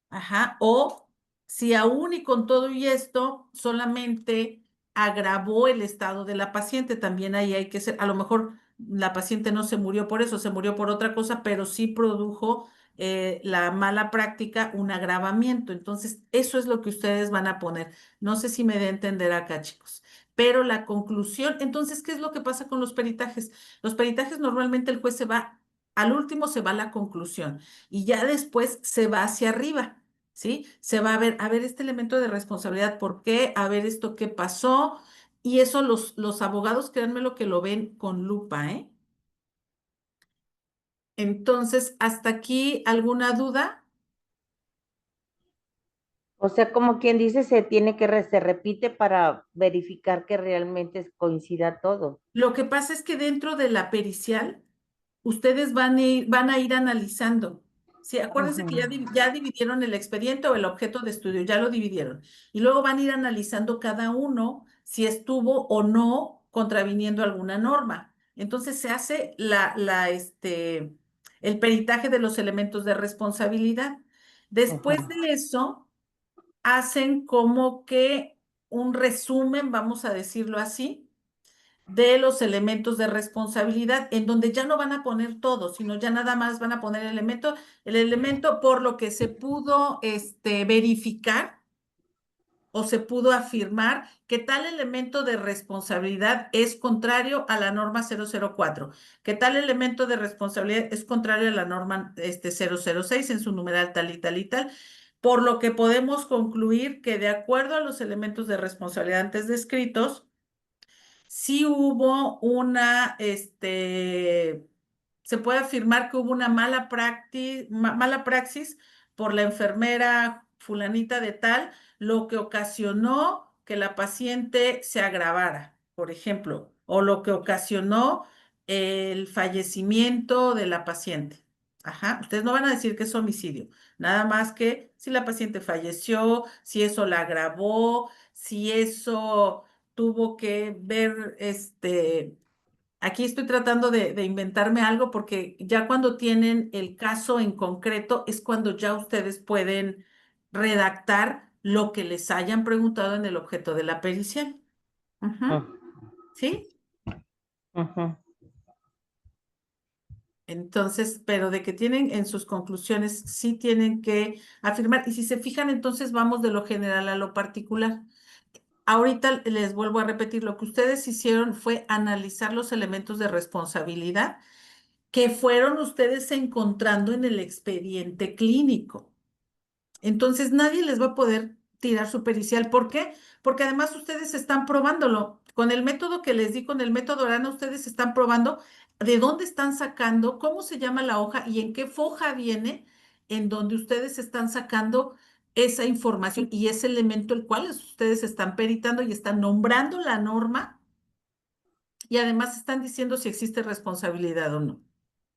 Speaker 1: Ajá. O si aún y con todo y esto solamente agravó el estado de la paciente, también ahí hay que ser, a lo mejor la paciente no se murió por eso, se murió por otra cosa, pero sí produjo la mala práctica un agravamiento. Entonces, eso es lo que ustedes van a poner. No sé si me dé a entender acá, chicos. Pero la conclusión, entonces, ¿qué es lo que pasa con los peritajes? Los peritajes normalmente el juez se va, al último se va a la conclusión y ya después se va hacia arriba. ¿Sí? Se va a ver este elemento de responsabilidad, ¿por qué? A ver esto qué pasó. Y eso los abogados, créanme lo que lo ven con lupa, ¿eh? Entonces, ¿hasta aquí alguna duda?
Speaker 3: O sea, como quien dice, se tiene que, se repite para verificar que realmente coincida todo.
Speaker 1: Lo que pasa es que dentro de la pericial, ustedes van a ir analizando. Sí, acuérdense que
Speaker 3: Ujú.
Speaker 1: ya dividieron el expediente o el objeto de estudio, ya lo dividieron. Y luego van a ir analizando cada uno si estuvo o no contraviniendo alguna norma. Entonces se hace el peritaje de los elementos de responsabilidad. Después
Speaker 3: Ujú.
Speaker 1: de eso, hacen como que un resumen, vamos a decirlo así, de los elementos de responsabilidad, en donde ya no van a poner todo, sino ya nada más van a poner el elemento por lo que se pudo verificar o se pudo afirmar que tal elemento de responsabilidad es contrario a la norma 004, que tal elemento de responsabilidad es contrario a la norma 006 en su numeral tal y tal y tal, por lo que podemos concluir que de acuerdo a los elementos de responsabilidad antes descritos, sí hubo se puede afirmar que hubo una mala praxis por la enfermera fulanita de tal, lo que ocasionó que la paciente se agravara, por ejemplo, o lo que ocasionó el fallecimiento de la paciente. Ajá, ustedes no van a decir que es homicidio, nada más que si la paciente falleció, si eso la agravó, si eso tuvo que ver, aquí estoy tratando de inventarme algo porque ya cuando tienen el caso en concreto es cuando ya ustedes pueden redactar lo que les hayan preguntado en el objeto de la pericial. Ujú. ¿Sí?
Speaker 3: Ujú.
Speaker 1: Entonces, pero de que tienen en sus conclusiones, sí tienen que afirmar. Y si se fijan, entonces vamos de lo general a lo particular. Ahorita les vuelvo a repetir, lo que ustedes hicieron fue analizar los elementos de responsabilidad que fueron ustedes encontrando en el expediente clínico. Entonces nadie les va a poder tirar su pericial. ¿Por qué? Porque además ustedes están probándolo. Con el método que les di, con el método Arana, ustedes están probando de dónde están sacando, cómo se llama la hoja y en qué foja viene en donde ustedes están sacando esa información y ese elemento el cual ustedes están peritando y están nombrando la norma y además están diciendo si existe responsabilidad o no.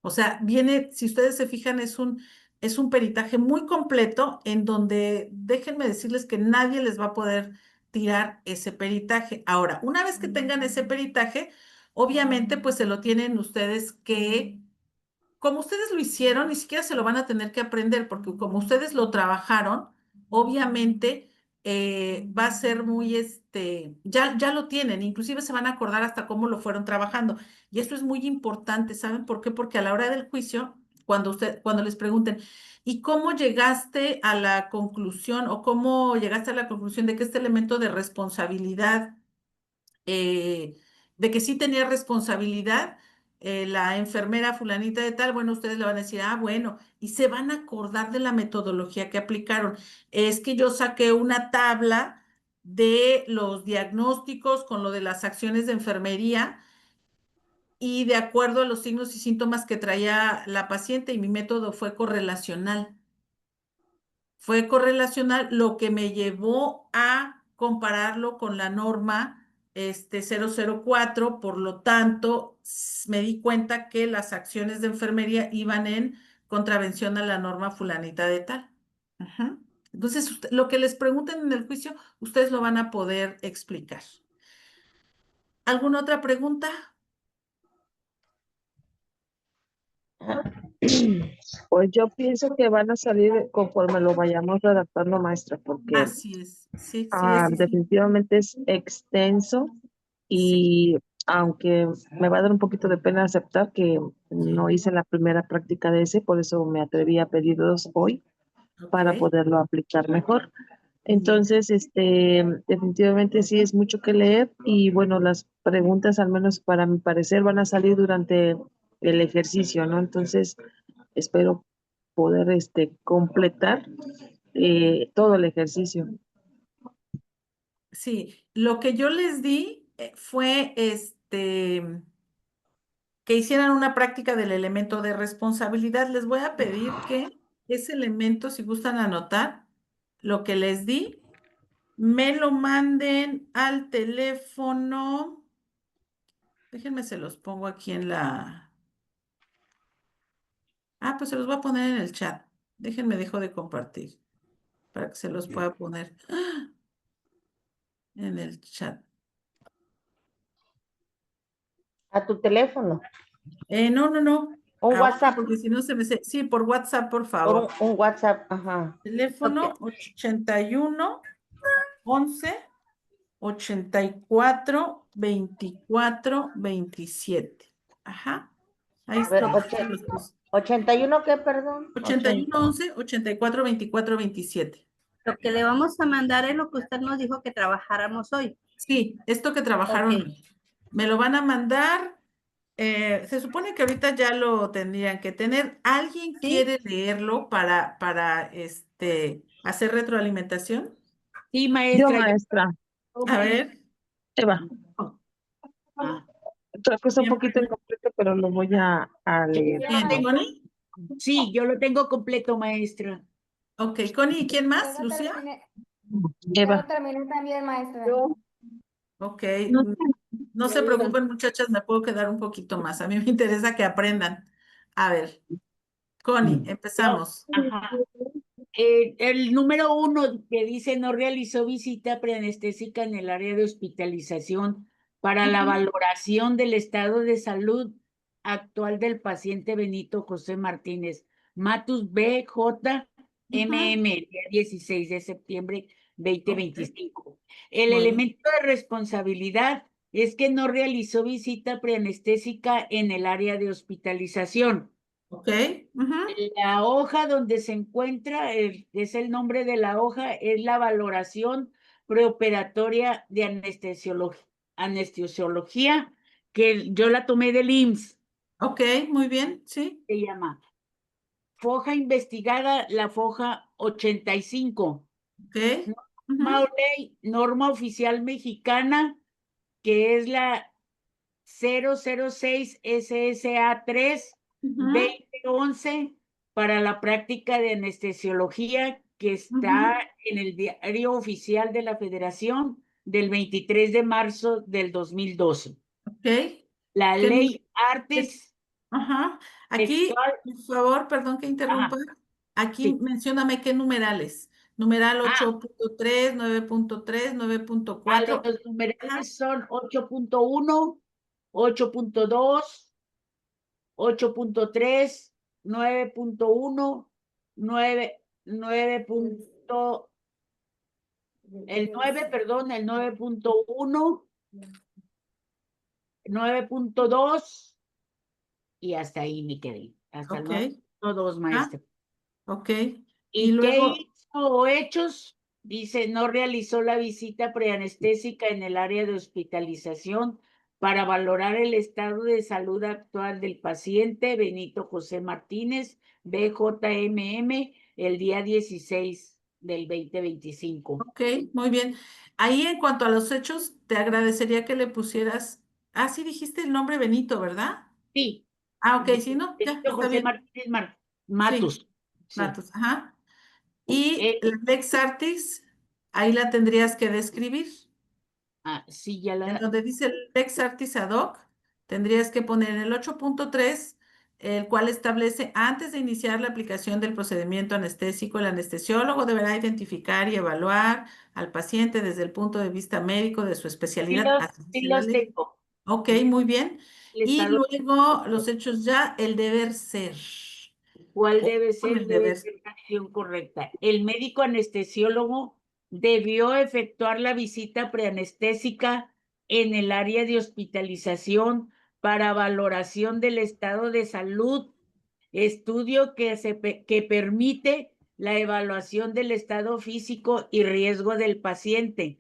Speaker 1: O sea, viene, si ustedes se fijan, es un peritaje muy completo en donde déjenme decirles que nadie les va a poder tirar ese peritaje. Ahora, una vez que tengan ese peritaje, obviamente pues se lo tienen ustedes que como ustedes lo hicieron, ni siquiera se lo van a tener que aprender, porque como ustedes lo trabajaron, obviamente va a ser muy, ya lo tienen, inclusive se van a acordar hasta cómo lo fueron trabajando. Y eso es muy importante, ¿saben por qué? Porque a la hora del juicio, cuando les pregunten, ¿y cómo llegaste a la conclusión o cómo llegaste a la conclusión de que este elemento de responsabilidad eh, de que sí tenía responsabilidad la enfermera fulanita de tal, bueno, ustedes le van a decir, ah, bueno, y se van a acordar de la metodología que aplicaron. Es que yo saqué una tabla de los diagnósticos con lo de las acciones de enfermería y de acuerdo a los signos y síntomas que traía la paciente y mi método fue correlacional. Fue correlacional, lo que me llevó a compararlo con la norma 004, por lo tanto, me di cuenta que las acciones de enfermería iban en contravención a la norma fulanita de tal. Ajá. Entonces, lo que les pregunten en el juicio, ustedes lo van a poder explicar. ¿Alguna otra pregunta?
Speaker 6: Pues yo pienso que van a salir conforme lo vayamos redactando, maestra, porque
Speaker 1: Así es. Sí, sí, sí, sí.
Speaker 6: definitivamente es extenso
Speaker 1: Sí,
Speaker 6: y aunque me va a dar un poquito de pena aceptar que no hice la primera práctica de ese, por eso me atreví a pedir dos hoy
Speaker 1: ok.
Speaker 6: para poderlo aplicar mejor. Entonces, definitivamente sí es mucho que leer y bueno, las preguntas, al menos para mi parecer, van a salir durante el ejercicio, ¿no? Entonces, espero poder, completar todo el ejercicio.
Speaker 1: Sí, lo que yo les di fue que hicieran una práctica del elemento de responsabilidad. Les voy a pedir que ese elemento, si gustan anotar, lo que les di, me lo manden al teléfono. Déjenme, se los pongo aquí en la... Ah, pues se los voy a poner en el chat. Déjenme, dejo de compartir para que se los pueda poner en el chat.
Speaker 3: A tu teléfono,
Speaker 1: No, no, no.
Speaker 3: un
Speaker 1: Ahora,
Speaker 3: WhatsApp,
Speaker 1: porque si no se me... Sí, por WhatsApp, por
Speaker 3: por
Speaker 1: favor.
Speaker 3: un WhatsApp, ajá.
Speaker 1: Teléfono
Speaker 3: Ok.
Speaker 1: 81 11 84 24 27. Ajá. Ahí
Speaker 3: A ver,
Speaker 1: está. Se los puse.
Speaker 3: 81, ¿qué, perdón?
Speaker 1: 81 11 84 24 27.
Speaker 7: Lo que le vamos a mandar es lo que usted nos dijo que trabajáramos hoy.
Speaker 1: Sí, esto que trabajaron,
Speaker 7: Ok.
Speaker 1: me lo van a mandar. Se supone que ahorita ya lo tendrían que tener. ¿Alguien
Speaker 7: Sí.
Speaker 1: quiere leerlo para hacer retroalimentación?
Speaker 5: Sí,
Speaker 6: Yo,
Speaker 5: maestra.
Speaker 6: maestra,
Speaker 1: A ver.
Speaker 6: Eva,
Speaker 5: Ah,
Speaker 6: creo que está un
Speaker 1: Bien,
Speaker 6: poquito incompleto, pero lo voy a leer.
Speaker 1: bien, Connie.
Speaker 5: sí, yo lo tengo completo, maestra.
Speaker 1: Ok, Connie, ¿y quién más?
Speaker 8: Yo lo
Speaker 1: ¿Lucía?
Speaker 8: terminé,
Speaker 6: Eva.
Speaker 8: también, maestra.
Speaker 1: Ok,
Speaker 6: No,
Speaker 1: no se preocupen, muchachas, me puedo quedar un poquito más. A mí me interesa que aprendan. A ver, Connie, empezamos.
Speaker 5: Ajá. El número 1 que dice no realizó visita preanestésica en el área de hospitalización para la valoración del estado de salud actual del paciente Benito José Martínez, Matus BJ MM, día 16 de septiembre 2025. El
Speaker 1: Muy bien.
Speaker 5: elemento de responsabilidad es que no realizó visita preanestésica en el área de hospitalización.
Speaker 1: Ok. Ujú.
Speaker 5: La hoja donde se encuentra, es el nombre de la hoja, es la valoración preoperatoria de anestesiología, que yo la tomé del IMSS,
Speaker 1: Ok, muy bien, sí.
Speaker 5: se llama. Foja investigada, la foja 85.
Speaker 1: Ok. Ujú,
Speaker 5: Norma oficial mexicana, que es la 006 SSA 3
Speaker 1: ujú,
Speaker 5: 2011 para la práctica de anestesiología que está
Speaker 1: ujú.
Speaker 5: en el diario oficial de la Federación del 23 de marzo del 2012.
Speaker 1: Ok.
Speaker 5: La
Speaker 1: ¿Qué nu-
Speaker 5: ley Artes
Speaker 1: Ajá. Aquí,
Speaker 5: textual.
Speaker 1: por favor, perdón que interrumpa.
Speaker 5: Ajá,
Speaker 1: Aquí
Speaker 5: sí.
Speaker 1: mencióname qué numerales. Numeral
Speaker 5: Ah,
Speaker 1: 8.3, 9.3, 9.4.
Speaker 5: los
Speaker 1: Ajá.
Speaker 5: numerales son 8.1, 8.2, 8.3, 9.1, 9, el 9, perdón, el 9.1, 9.2 y hasta ahí me quedé. Hasta el
Speaker 1: Ok.
Speaker 5: 9.2,
Speaker 1: Ah,
Speaker 5: maestra.
Speaker 1: ok. Y
Speaker 5: ¿Y qué
Speaker 1: luego,
Speaker 5: hizo o hechos? Dice, no realizó la visita preanestésica en el área de hospitalización para valorar el estado de salud actual del paciente Benito José Martínez, BJMM, el día 16 del 2025.
Speaker 1: ok, muy bien. Ahí en cuanto a los hechos, te agradecería que le pusieras. Ah, sí dijiste el nombre Benito, ¿verdad?
Speaker 5: Sí,
Speaker 1: Ah, ok, sí, no, ya,
Speaker 5: Benito
Speaker 1: está
Speaker 5: José
Speaker 1: bien.
Speaker 5: Martínez
Speaker 1: Sí,
Speaker 5: Matus. Sí.
Speaker 1: Matos, ajá. Y
Speaker 5: Eh,
Speaker 1: la Lex Artis, ahí la tendrías que describir.
Speaker 5: sí, ya
Speaker 1: En
Speaker 5: la.
Speaker 1: donde dice Lex Artis ad hoc, tendrías que poner en el 8.3, el cual establece, antes de iniciar la aplicación del procedimiento anestésico, el anestesiólogo deberá identificar y evaluar al paciente desde el punto de vista médico de su especialidad. Así
Speaker 5: Sí
Speaker 1: dice la
Speaker 5: los
Speaker 1: ley.
Speaker 5: tengo.
Speaker 1: Ok, muy bien.
Speaker 5: El
Speaker 1: Y
Speaker 5: estado.
Speaker 1: luego los hechos ya, el deber ser.
Speaker 5: ¿Cuál
Speaker 1: O
Speaker 5: debe
Speaker 1: con
Speaker 5: ser?
Speaker 1: el
Speaker 5: Debe
Speaker 1: deber.
Speaker 5: ser la acción correcta. El médico anestesiólogo debió efectuar la visita preanestésica en el área de hospitalización para valoración del estado de salud, estudio que permite la evaluación del estado físico y riesgo del paciente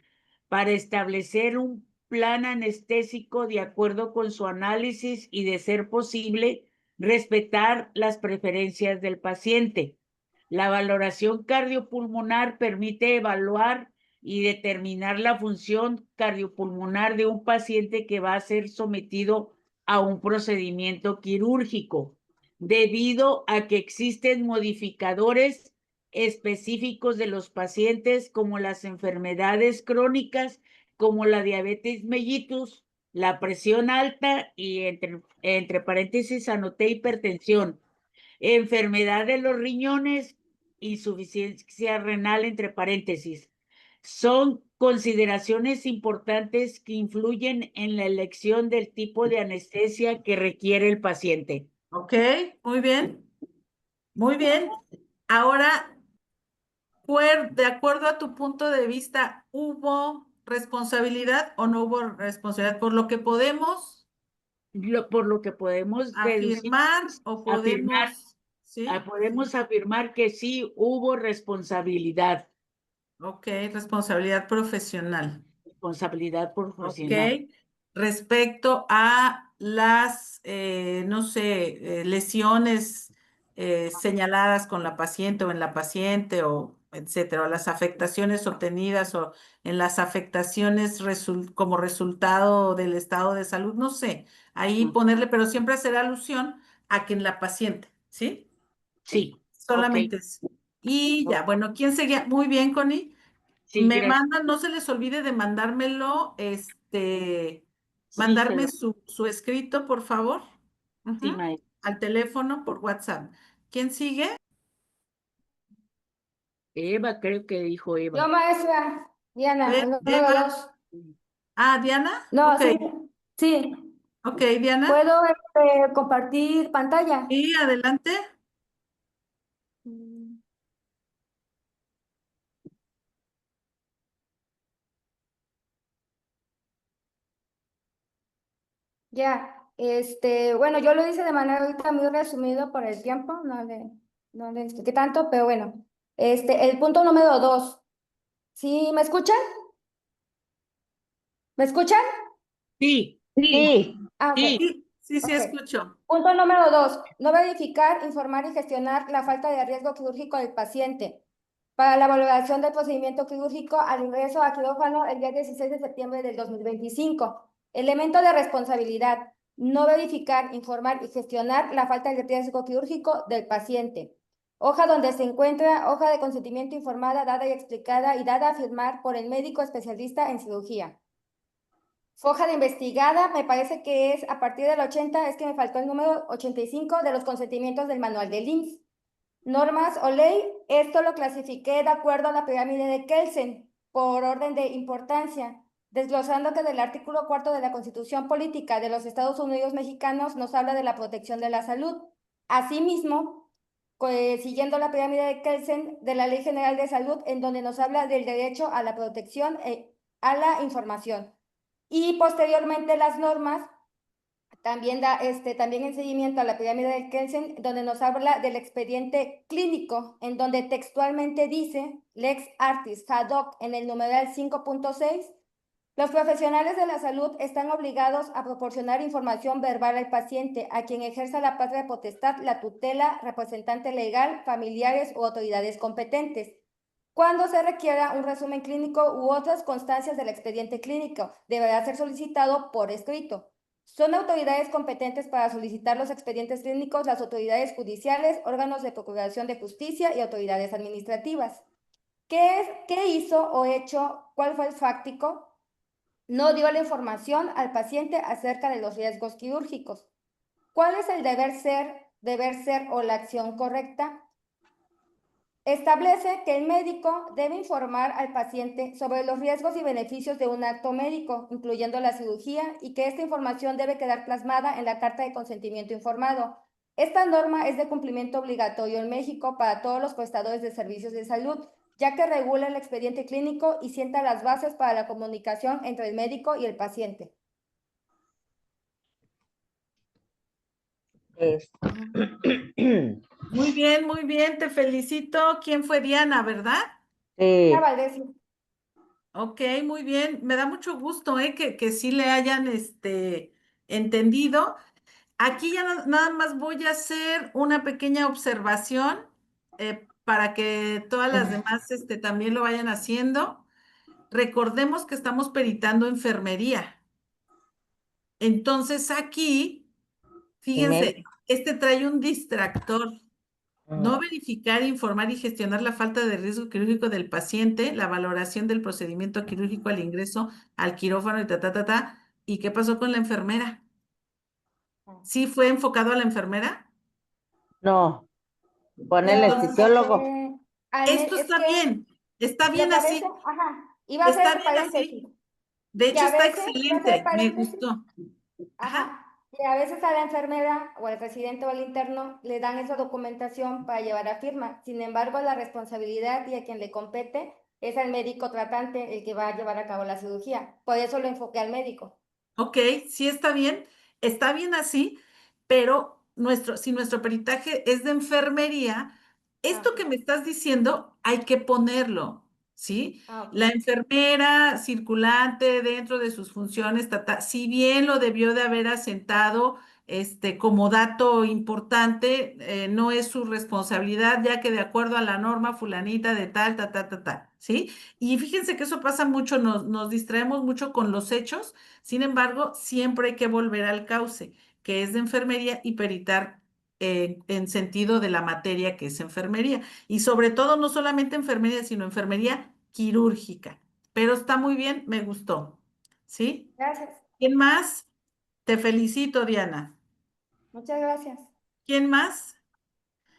Speaker 5: para establecer un plan anestésico de acuerdo con su análisis y, de ser posible, respetar las preferencias del paciente. La valoración cardiopulmonar permite evaluar y determinar la función cardiopulmonar de un paciente que va a ser sometido a un procedimiento quirúrgico, debido a que existen modificadores específicos de los pacientes, como las enfermedades crónicas, como la diabetes mellitus, la presión alta y entre paréntesis anoté hipertensión, enfermedad de los riñones, insuficiencia renal, entre paréntesis. Son consideraciones importantes que influyen en la elección del tipo de anestesia que requiere el paciente.
Speaker 1: Ok, muy bien. Muy bien. Ahora, de acuerdo a tu punto de vista, ¿hubo responsabilidad o no hubo responsabilidad? Por lo que podemos
Speaker 5: Por lo que podemos deducir,
Speaker 1: afirmar o
Speaker 5: afirmar,
Speaker 1: ¿sí?
Speaker 5: podemos afirmar que sí hubo responsabilidad
Speaker 1: Ok, responsabilidad profesional. Ok,
Speaker 5: profesional.
Speaker 1: respecto a las, no sé, lesiones señaladas con la paciente o en la paciente o etcétera, o las afectaciones obtenidas o en las afectaciones como resultado del estado de salud, no sé, ahí
Speaker 5: Ujú.
Speaker 1: ponerle, pero siempre hacer alusión a que en la paciente, ¿sí?
Speaker 5: Sí, ok.
Speaker 1: Solamente eso. Y ya, bueno, ¿quién seguía? Muy bien, Connie.
Speaker 5: Sí,
Speaker 1: Me
Speaker 5: gracias.
Speaker 1: mandan, no se les olvide de mandármelo,
Speaker 5: Sí,
Speaker 1: mandarme su escrito, por favor.
Speaker 5: sí,
Speaker 1: Ujú.
Speaker 5: maestra.
Speaker 1: Al teléfono por WhatsApp. ¿Quién sigue?
Speaker 5: Eva, creo que dijo Eva.
Speaker 7: Yo, maestra, Diana, el número
Speaker 1: Eva.
Speaker 7: 2.
Speaker 1: Ah, Diana.
Speaker 7: No,
Speaker 1: Ok,
Speaker 7: sí, sí.
Speaker 1: ok, Diana.
Speaker 7: ¿Puedo compartir pantalla?
Speaker 1: Y adelante.
Speaker 7: Mm, Ya, bueno, yo lo hice de manera ahorita muy resumido por el tiempo, no le expliqué tanto, pero bueno. El punto número 2. ¿Sí me escuchan? ¿Me escuchan?
Speaker 5: Sí,
Speaker 6: Sí,
Speaker 3: Sí,
Speaker 7: Ah, ok.
Speaker 5: sí,
Speaker 1: Sí,
Speaker 7: Ok.
Speaker 1: escucho.
Speaker 7: Punto número 2. No verificar, informar y gestionar la falta de riesgo quirúrgico del paciente. Para la valoración del procedimiento quirúrgico al ingreso a quirófano el día 16 de septiembre del 2025. Elemento de responsabilidad. No verificar, informar y gestionar la falta de riesgo quirúrgico del paciente. Hoja donde se encuentra hoja de consentimiento informada, dada y explicada y dada a firmar por el médico especialista en cirugía. Foja de investigada, me parece que es a partir del 80, es que me faltó el número 85 de los consentimientos del manual del IMSS. Normas o ley, esto lo clasifiqué de acuerdo a la pirámide de Kelsen, por orden de importancia, desglosando que del artículo 4 de la Constitución Política de los Estados Unidos Mexicanos nos habla de la protección de la salud. Asimismo, pues, siguiendo la pirámide de Kelsen de la Ley General de Salud, en donde nos habla del derecho a la protección a la información. Y posteriormente las normas también también en seguimiento a la pirámide de Kelsen, donde nos habla del expediente clínico, en donde textualmente dice, lex artis hadoc en el numeral 5.6, los profesionales de la salud están obligados a proporcionar información verbal al paciente, a quien ejerza la patria potestad, la tutela, representante legal, familiares u autoridades competentes. Cuando se requiera un resumen clínico u otras constancias del expediente clínico, deberá ser solicitado por escrito. Son autoridades competentes para solicitar los expedientes clínicos las autoridades judiciales, órganos de procuración de justicia y autoridades administrativas. ¿Qué hizo o hecho? ¿Cuál fue el fáctico? No dio la información al paciente acerca de los riesgos quirúrgicos. ¿Cuál es el deber ser o la acción correcta? Establece que el médico debe informar al paciente sobre los riesgos y beneficios de un acto médico, incluyendo la cirugía, y que esta información debe quedar plasmada en la carta de consentimiento informado. Esta norma es de cumplimiento obligatorio en México para todos los prestadores de servicios de salud, ya que regula el expediente clínico y sienta las bases para la comunicación entre el médico y el paciente.
Speaker 3: es.
Speaker 1: Muy bien, te felicito. ¿Quién fue Diana, verdad?
Speaker 3: Sí,
Speaker 7: Valdés.
Speaker 1: Ok, muy bien. Me da mucho gusto, que sí le hayan entendido. Aquí ya nada más voy a hacer una pequeña observación para que todas las demás también lo vayan haciendo. Recordemos que estamos peritando enfermería. Entonces aquí,
Speaker 3: y me-
Speaker 1: fíjense, trae un distractor. No verificar, informar y gestionar la falta de riesgo quirúrgico del paciente, la valoración del procedimiento quirúrgico al ingreso al quirófano y ta, ta, ta, ta. ¿Y qué pasó con la enfermera? ¿Sí fue enfocado a la enfermera?
Speaker 3: No, con el
Speaker 7: Lo
Speaker 3: anestesiólogo.
Speaker 7: enfoqué
Speaker 1: Esto
Speaker 7: es que
Speaker 1: está
Speaker 7: me
Speaker 1: bien
Speaker 7: parece,
Speaker 1: así,
Speaker 7: ajá, iba a
Speaker 1: está
Speaker 7: hacer
Speaker 1: bien así.
Speaker 7: paréntesis,
Speaker 1: De
Speaker 7: que
Speaker 1: hecho,
Speaker 7: a
Speaker 1: está
Speaker 7: veces, iba a hacer
Speaker 1: excelente, me
Speaker 7: paréntesis,
Speaker 1: gustó. Ajá,
Speaker 7: ajá, que a veces a la enfermera o al residente o al interno le dan esa documentación para llevar a firma. Sin embargo, la responsabilidad y a quien le compete es al médico tratante el que va a llevar a cabo la cirugía. Por eso lo enfoqué al médico.
Speaker 1: ok, sí está bien así, pero si nuestro peritaje es de enfermería,
Speaker 7: Ah,
Speaker 1: esto que
Speaker 7: ok.
Speaker 1: me estás diciendo hay que ponerlo, ¿sí?
Speaker 7: Ah, ok.
Speaker 1: La enfermera circulante dentro de sus funciones, si bien lo debió de haber asentado como dato importante, no es su responsabilidad, ya que de acuerdo a la norma fulanita de tal, ta, ta, ta, ta, ¿sí? Y fíjense que eso pasa mucho, nos distraemos mucho con los hechos. Sin embargo, siempre hay que volver al cauce, que es de enfermería y peritar en sentido de la materia que es enfermería. Y sobre todo, no solamente enfermería, sino enfermería quirúrgica. Pero está muy bien, me gustó. ¿Sí?
Speaker 7: Gracias.
Speaker 1: ¿Quién más? Te felicito, Diana.
Speaker 7: Muchas gracias.
Speaker 1: ¿Quién más?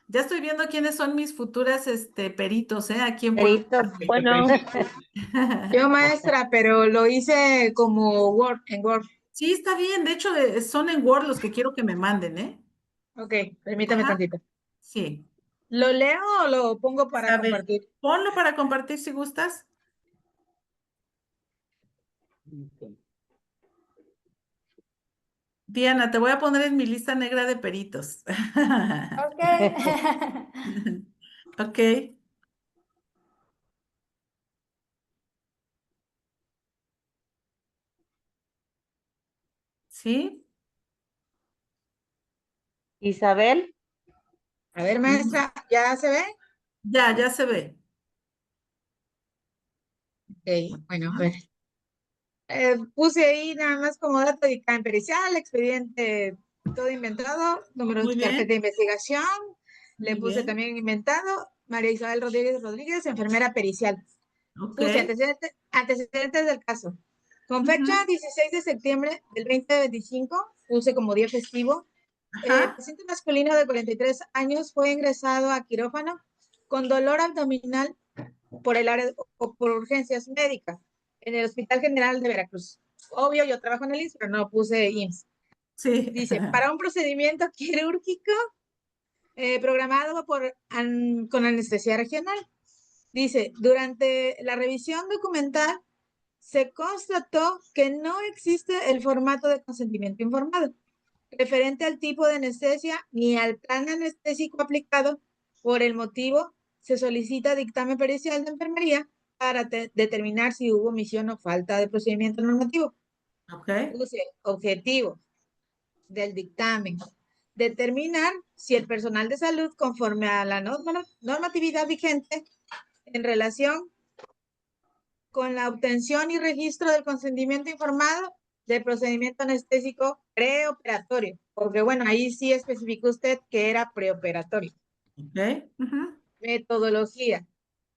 Speaker 1: Ya estoy viendo quiénes son mis futuras peritos, aquí en Puebla.
Speaker 3: Peritos.
Speaker 6: Bueno,
Speaker 8: Yo maestra, pero lo hice como Word, en Word.
Speaker 1: Sí, está bien. De hecho, son en Word los que quiero que me manden, ¿eh?
Speaker 8: Ok, permítame
Speaker 1: Ajá,
Speaker 8: tantito.
Speaker 1: sí.
Speaker 8: ¿Lo leo o lo pongo para
Speaker 1: A ver,
Speaker 8: compartir?
Speaker 1: ponlo para compartir si gustas. Diana, te voy a poner en mi lista negra de peritos.
Speaker 7: Ok.
Speaker 1: Ok, ¿sí?
Speaker 3: Isabel,
Speaker 8: A ver, maestra, ¿ya se ve?
Speaker 1: Ya se ve.
Speaker 8: Ok, bueno, a ver. Puse ahí nada más como dato de dictamen pericial, expediente todo inventado, número
Speaker 1: Muy
Speaker 8: de carpeta
Speaker 1: bien,
Speaker 8: de investigación. Le
Speaker 1: muy
Speaker 8: puse
Speaker 1: bien.
Speaker 8: también inventado, María Isabel Rodríguez Rodríguez, enfermera pericial.
Speaker 1: Ok.
Speaker 8: Puse antecedentes del caso. Con fecha
Speaker 1: Ujú,
Speaker 8: 16 de septiembre del 2025, puse como día festivo. El
Speaker 1: ajá,
Speaker 8: paciente masculino de 43 años fue ingresado a quirófano con dolor abdominal por el área o por urgencias médicas en el Hospital General de Veracruz. Obvio, yo trabajo en el IMSS, pero no puse IMSS.
Speaker 1: sí.
Speaker 8: Dice, para un procedimiento quirúrgico programado con anestesia regional. Dice, durante la revisión documental se constató que no existe el formato de consentimiento informado referente al tipo de anestesia ni al plan anestésico aplicado. Por el motivo, se solicita dictamen pericial de enfermería para determinar si hubo omisión o falta de procedimiento normativo.
Speaker 1: Ok,
Speaker 8: Puse objetivo del dictamen. Determinar si el personal de salud, conforme a la normatividad vigente en relación con la obtención y registro del consentimiento informado del procedimiento anestésico preoperatorio, porque bueno, ahí sí especificó usted que era preoperatorio.
Speaker 1: ok. Ujú,
Speaker 8: Metodología.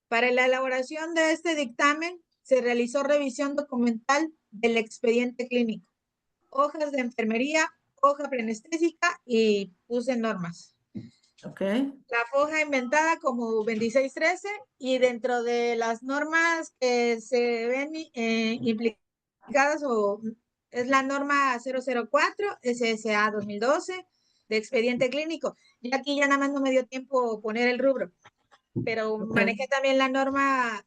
Speaker 8: Para la elaboración de este dictamen se realizó revisión documental del expediente clínico, hojas de enfermería, hoja preanestésica y puse normas.
Speaker 1: ok,
Speaker 8: La foja inventada como 2613 y dentro de las normas que se ven implicadas es la norma 004 SSA 2012 de expediente clínico. Y aquí ya nada más no me dio tiempo poner el rubro, pero
Speaker 1: ok.
Speaker 8: manejé también la norma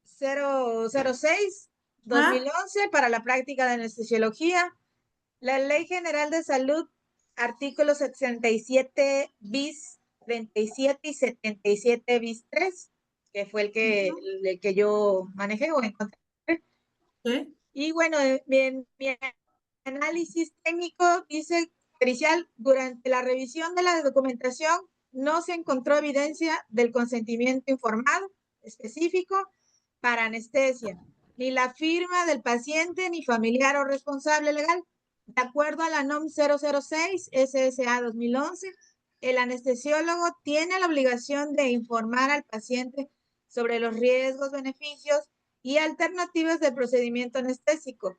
Speaker 8: 006
Speaker 1: Ajá,
Speaker 8: 2011 para la práctica de anestesiología. La Ley General de Salud, artículos 67 bis 37 y 77 bis 3, que fue
Speaker 1: ujú,
Speaker 8: el que yo manejé o encontré.
Speaker 1: ok,
Speaker 8: Y bueno, mi análisis técnico dice, pericial, durante la revisión de la documentación no se encontró evidencia del consentimiento informado específico para anestesia, ni la firma del paciente, ni familiar o responsable legal, de acuerdo a la NOM 006 SSA 2011, el anestesiólogo tiene la obligación de informar al paciente sobre los riesgos, beneficios y alternativas del procedimiento anestésico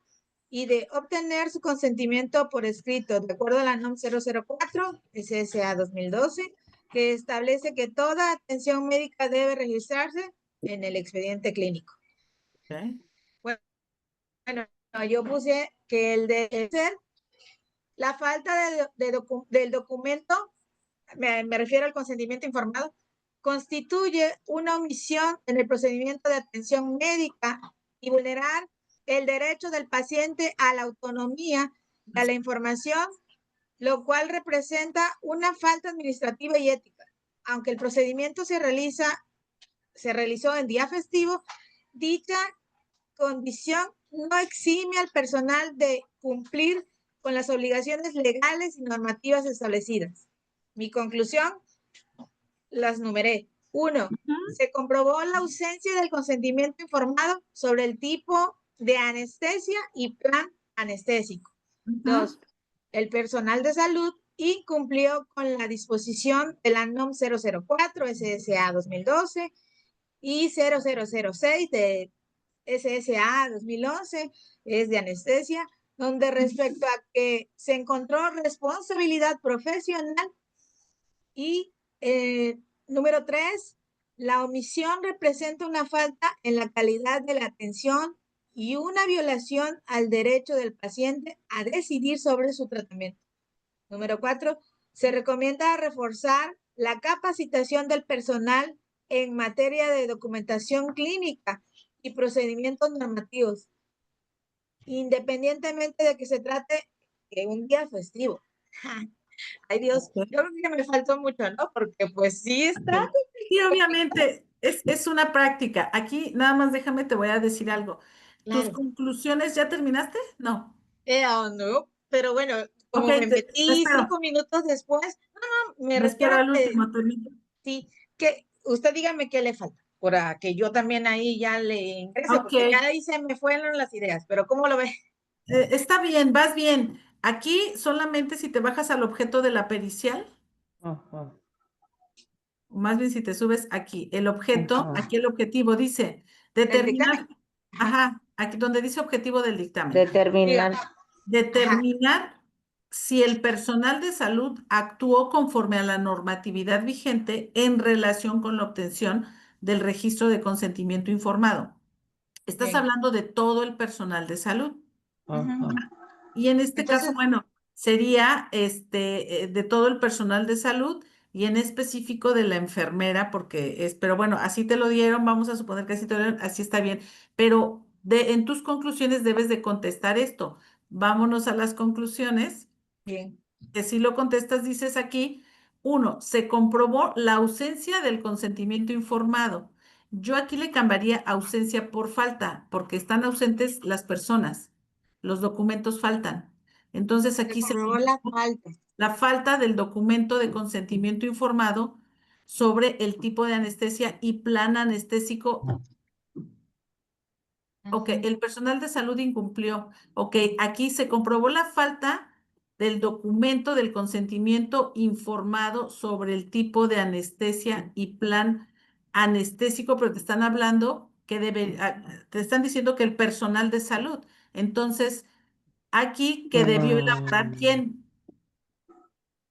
Speaker 8: y de obtener su consentimiento por escrito, de acuerdo a la NOM 004, SSA 2012, que establece que toda atención médica debe registrarse en el expediente clínico.
Speaker 1: Ok.
Speaker 8: Bueno, yo puse que el de ser la falta del documento, me refiero al consentimiento informado, constituye una omisión en el procedimiento de atención médica y vulnerar el derecho del paciente a la autonomía y a la información, lo cual representa una falta administrativa y ética. Aunque el procedimiento se realizó en día festivo, dicha condición no exime al personal de cumplir con las obligaciones legales y normativas establecidas. Mi conclusión, las numeré. 1. Se comprobó la ausencia del consentimiento informado sobre el tipo de anestesia y plan anestésico. 2. El personal de salud incumplió con la disposición de la NOM 004 SSA 2012 y 0006 de SSA 2011, es de anestesia, donde respecto a que se encontró responsabilidad profesional y número 3, la omisión representa una falta en la calidad de la atención y una violación al derecho del paciente a decidir sobre su tratamiento. Número 4, se recomienda reforzar la capacitación del personal en materia de documentación clínica y procedimientos normativos, independientemente de que se trate de un día festivo. Ay Dios, yo creo que me faltó mucho, ¿no? Porque pues sí está.
Speaker 1: Sí, obviamente, es una práctica. Aquí nada más déjame, te voy a decir algo. ¿Tus
Speaker 8: Claro.
Speaker 1: conclusiones ya terminaste? No.
Speaker 8: No, pero bueno, como
Speaker 1: Ok,
Speaker 8: me
Speaker 1: te
Speaker 8: metí
Speaker 1: espero.
Speaker 8: 5 minutos después, me
Speaker 1: Me espero
Speaker 8: refiero
Speaker 1: al
Speaker 8: que
Speaker 1: último, termino.
Speaker 8: sí, que usted dígame qué le falta, para que yo también ahí ya le ingrese,
Speaker 1: Ok,
Speaker 8: porque ya ahí se me fueron las ideas, pero ¿cómo lo ve?
Speaker 1: está bien, vas bien. Aquí solamente si te bajas al objeto de la pericial,
Speaker 3: Ajá.
Speaker 1: o más bien si te subes aquí, el objeto,
Speaker 3: Ajá.
Speaker 1: aquí el objetivo dice
Speaker 8: El dictamen.
Speaker 1: determinar,
Speaker 8: Ajá.
Speaker 1: ajá, aquí donde dice objetivo del dictamen.
Speaker 3: Determinar.
Speaker 8: Diga,
Speaker 1: Determinar si el personal de salud actuó conforme a la normatividad vigente en relación con la obtención del registro de consentimiento informado. Estás
Speaker 8: bien.
Speaker 1: hablando de todo el personal de salud.
Speaker 3: Ajá.
Speaker 1: Y en este caso,
Speaker 8: Entonces,
Speaker 1: bueno, sería de todo el personal de salud y en específico de la enfermera, porque es, pero bueno, así te lo dieron, vamos a suponer que así te lo dieron, así está bien. Pero en tus conclusiones debes de contestar esto. Vámonos a las conclusiones,
Speaker 8: bien.
Speaker 1: que si lo contestas, dices aquí, 1, se comprobó la ausencia del consentimiento informado. Yo aquí le cambiaría ausencia por falta, porque están ausentes las personas, los documentos faltan. Entonces
Speaker 8: Se
Speaker 1: aquí se
Speaker 8: comprobó la
Speaker 1: comprobó
Speaker 8: falta.
Speaker 1: la falta del documento de consentimiento informado sobre el tipo de anestesia y plan anestésico. Ok,
Speaker 8: Ujú.
Speaker 1: el personal de salud incumplió. Ok, aquí se comprobó la falta del documento del consentimiento informado sobre el tipo de anestesia y plan anestésico, pero te están hablando que te están diciendo que el personal de salud. Entonces, aquí que debió elaborar quién,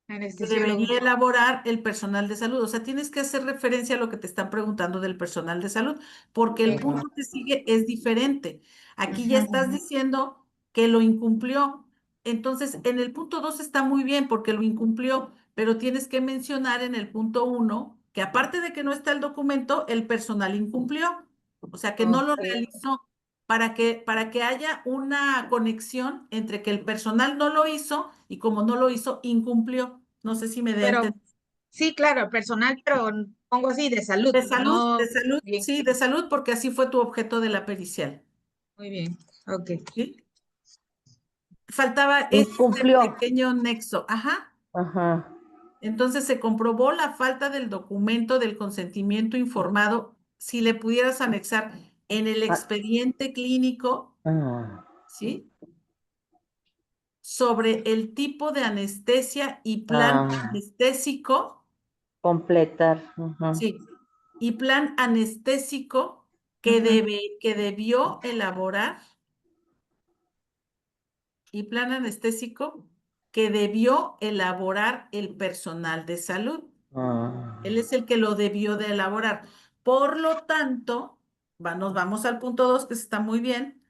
Speaker 1: que
Speaker 8: Anestesiólogo.
Speaker 1: debería elaborar el personal de salud. O sea, tienes que hacer referencia a lo que te están preguntando del personal de salud, porque el
Speaker 8: Bien.
Speaker 1: punto que sigue es diferente. Aquí ya
Speaker 8: Ujú.
Speaker 1: estás diciendo que lo incumplió. Entonces, en el punto 2 está muy bien porque lo incumplió, pero tienes que mencionar en el punto 1 que aparte de que no está el documento, el personal incumplió. O sea, que no lo
Speaker 8: Ok.
Speaker 1: realizó para que haya una conexión entre que el personal no lo hizo y como no lo hizo, incumplió. No sé si me dé a
Speaker 8: Pero
Speaker 1: entender.
Speaker 8: sí, claro, personal, pero pongo así, de salud,
Speaker 1: De
Speaker 8: no.
Speaker 1: salud,
Speaker 8: Bien,
Speaker 1: sí, de salud, porque así fue tu objeto de la pericial.
Speaker 8: muy bien. Ok.
Speaker 1: ¿Sí? Faltaba este
Speaker 3: Incumplió.
Speaker 1: pequeño nexo. Ajá.
Speaker 3: Ajá.
Speaker 1: Entonces se comprobó la falta del documento del consentimiento informado. Si le pudieras anexar en el
Speaker 3: Ah,
Speaker 1: expediente clínico,
Speaker 3: ah.
Speaker 1: ¿sí? sobre el tipo de anestesia y plan anestésico,
Speaker 3: Completar. Ujú.
Speaker 1: sí, y plan anestésico que debió elaborar, y plan anestésico que debió elaborar el personal de salud. Él es el que lo debió de elaborar. Por lo tanto, nos vamos al punto 2, que está muy bien.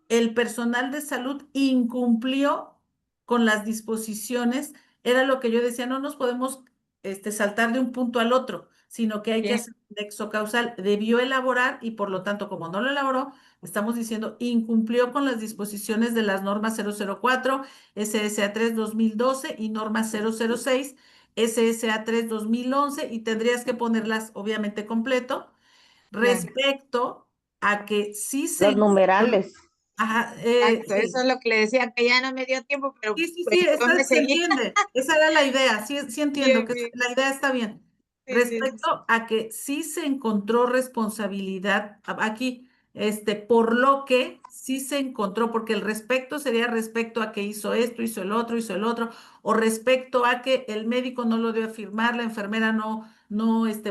Speaker 1: El personal de salud incumplió con las disposiciones. Era lo que yo decía, no nos podemos saltar de un punto al otro, sino que hay que
Speaker 8: Bien.
Speaker 1: hacer un nexo causal. Debió elaborar y por lo tanto, como no lo elaboró, estamos diciendo incumplió con las disposiciones de las normas 004, SSA 3 2012 y norma 006, SSA 3 2011, y tendrías que ponerlas obviamente completo
Speaker 8: Claro.
Speaker 1: respecto a que sí se
Speaker 3: Los numerales.
Speaker 1: Ajá,
Speaker 8: Exacto,
Speaker 1: sí.
Speaker 8: eso es lo que le decía, que ya no me dio tiempo, pero
Speaker 1: Sí,
Speaker 8: pues yo me
Speaker 1: se
Speaker 8: seguí.
Speaker 1: entiende. Esa era la idea. Sí, sí entiendo
Speaker 8: Bien,
Speaker 1: que
Speaker 8: bien.
Speaker 1: la idea está bien.
Speaker 8: Sí, sí, sí.
Speaker 1: Respecto a que sí se encontró responsabilidad aquí, por lo que sí se encontró, porque el respecto sería respecto a que hizo esto, hizo el otro, o respecto a que el médico no lo dio a firmar, la enfermera no,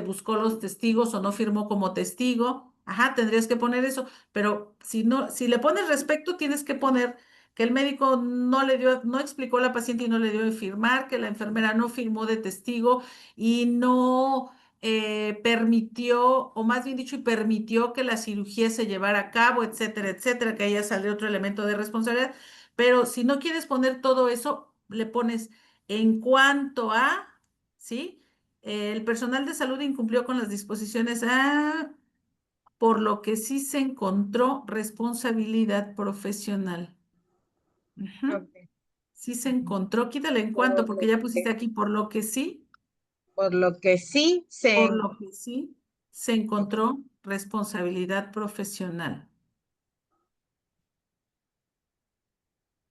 Speaker 1: buscó los testigos o no firmó como testigo. Ajá, tendrías que poner eso, pero si no, si le pones respecto, tienes que poner que el médico no explicó a la paciente y no le dio de firmar, que la enfermera no firmó de testigo y no permitió, o más bien dicho, y permitió que la cirugía se llevara a cabo, etcétera, etcétera, que ahí ya sale otro elemento de responsabilidad. Pero si no quieres poner todo eso, le pones en cuanto a, ¿sí? El personal de salud incumplió con las disposiciones por lo que sí se encontró responsabilidad profesional. Ujú.
Speaker 8: Ok.
Speaker 1: Sí se encontró, quítale en cuanto, porque ya pusiste aquí
Speaker 8: Por lo que sí
Speaker 1: por lo que sí se encontró responsabilidad profesional.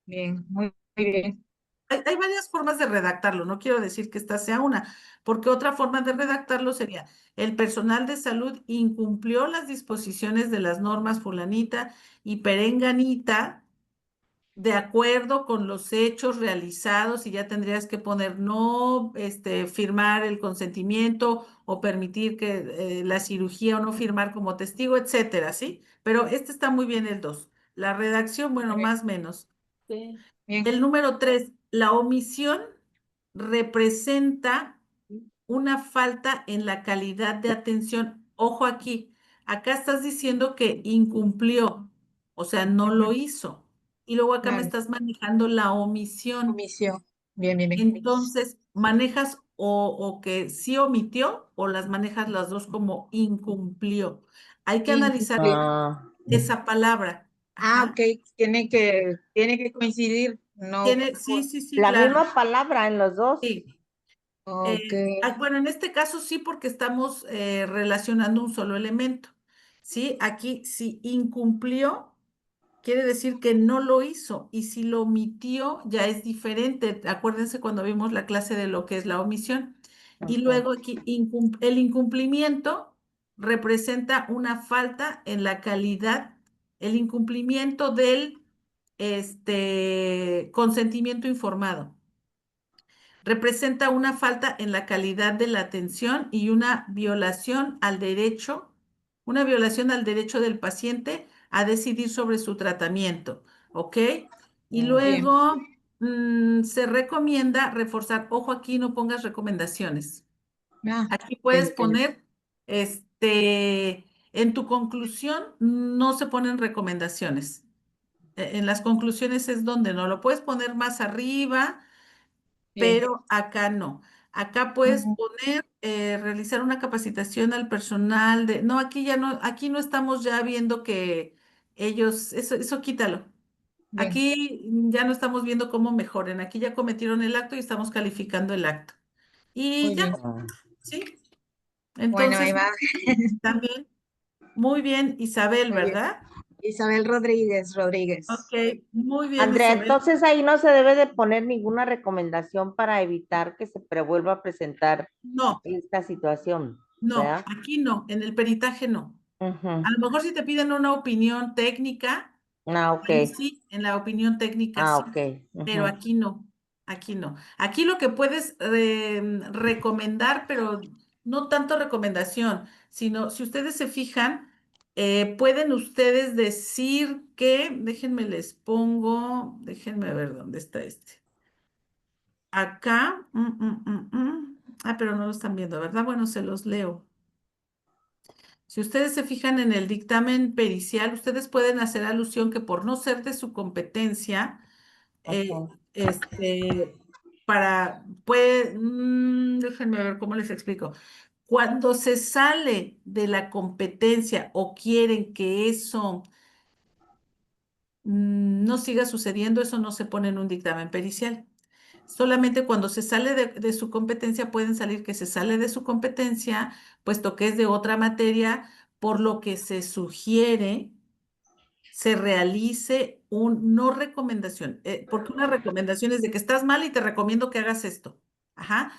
Speaker 8: Bien, muy bien.
Speaker 1: Hay varias formas de redactarlo, no quiero decir que esta sea una, porque otra forma de redactarlo sería, el personal de salud incumplió las disposiciones de las normas fulanita y perenganita de acuerdo con los hechos realizados, y ya tendrías que poner no firmar el consentimiento o permitir que la cirugía o no firmar como testigo, etcétera, ¿sí? Pero está muy bien el 2. La redacción, bueno,
Speaker 8: Bien.
Speaker 1: más o menos.
Speaker 8: Bien.
Speaker 1: El número 3, la omisión representa una falta en la calidad de atención. Ojo aquí, acá estás diciendo que incumplió, o sea, no lo hizo. Y luego acá me
Speaker 8: Claro.
Speaker 1: estás manejando la omisión.
Speaker 8: Omisión. Bien, bien, bien.
Speaker 1: Entonces, manejas o que sí omitió o las manejas las dos como incumplió. Hay que analizar
Speaker 8: Incumplió.
Speaker 1: esa palabra.
Speaker 8: Ok, tiene que coincidir, no.
Speaker 1: Sí,
Speaker 3: La
Speaker 1: claro.
Speaker 3: misma palabra en los dos.
Speaker 1: Sí.
Speaker 8: Ok,
Speaker 1: Bueno, en este caso sí, porque estamos relacionando un solo elemento. ¿Sí? Aquí, si incumplió, quiere decir que no lo hizo. Y si lo omitió, ya es diferente. Acuérdense cuando vimos la clase de lo que es la omisión. Y luego aquí, el incumplimiento representa una falta en la calidad, el incumplimiento del consentimiento informado. Representa una falta en la calidad de la atención y una violación al derecho del paciente a decidir sobre su tratamiento, ¿ok? Y
Speaker 8: bien.
Speaker 1: luego se recomienda reforzar, ojo aquí, no pongas recomendaciones.
Speaker 8: Ah,
Speaker 1: Aquí
Speaker 8: ok,
Speaker 1: puedes
Speaker 8: ok.
Speaker 1: poner, en tu conclusión no se ponen recomendaciones. En las conclusiones es donde no lo puedes poner más arriba,
Speaker 8: Bien.
Speaker 1: pero acá no. Acá puedes
Speaker 8: Ujú.
Speaker 1: poner, realizar una capacitación al personal no, aquí ya no, aquí no estamos ya viendo que ellos, eso quítalo.
Speaker 8: Bien,
Speaker 1: Aquí ya no estamos viendo cómo mejoren, aquí ya cometieron el acto y estamos calificando el acto. Y
Speaker 8: muy
Speaker 1: ya,
Speaker 8: bien.
Speaker 1: ¿sí?
Speaker 8: Bueno, ahí
Speaker 1: Entonces,
Speaker 8: va.
Speaker 1: también, muy bien, Isabel,
Speaker 8: Muy bien.
Speaker 1: ¿verdad?
Speaker 8: Isabel Rodríguez.
Speaker 1: Ok, muy bien,
Speaker 3: Andrea,
Speaker 1: Isabel.
Speaker 3: entonces ahí no se debe de poner ninguna recomendación para evitar que se vuelva a presentar
Speaker 1: No,
Speaker 3: esta situación,
Speaker 1: no,
Speaker 3: ¿verdad?
Speaker 1: aquí no, en el peritaje no.
Speaker 3: Ujú.
Speaker 1: A lo mejor si te piden una opinión técnica,
Speaker 3: Ah, ok.
Speaker 1: Ahí sí, en la opinión técnica
Speaker 3: Ah,
Speaker 1: sí,
Speaker 3: ok.
Speaker 1: pero
Speaker 3: Ujú.
Speaker 1: aquí no, aquí no. Aquí lo que puedes recomendar, pero no tanto recomendación, sino si ustedes se fijan, pueden ustedes decir que, déjenme les pongo, déjenme ver dónde está este. Acá, pero no lo están viendo, ¿verdad? Bueno, se los leo. Si ustedes se fijan en el dictamen pericial, ustedes pueden hacer alusión que por no ser de su competencia, eh,
Speaker 3: Ujú.
Speaker 1: este, déjenme ver cómo les explico. Cuando se sale de la competencia o quieren que eso no siga sucediendo, eso no se pone en un dictamen pericial. Solamente cuando se sale de su competencia pueden salir que se sale de su competencia, puesto que es de otra materia, por lo que se sugiere se realice no recomendación, porque una recomendación es de que estás mal y te recomiendo que hagas esto. Ajá.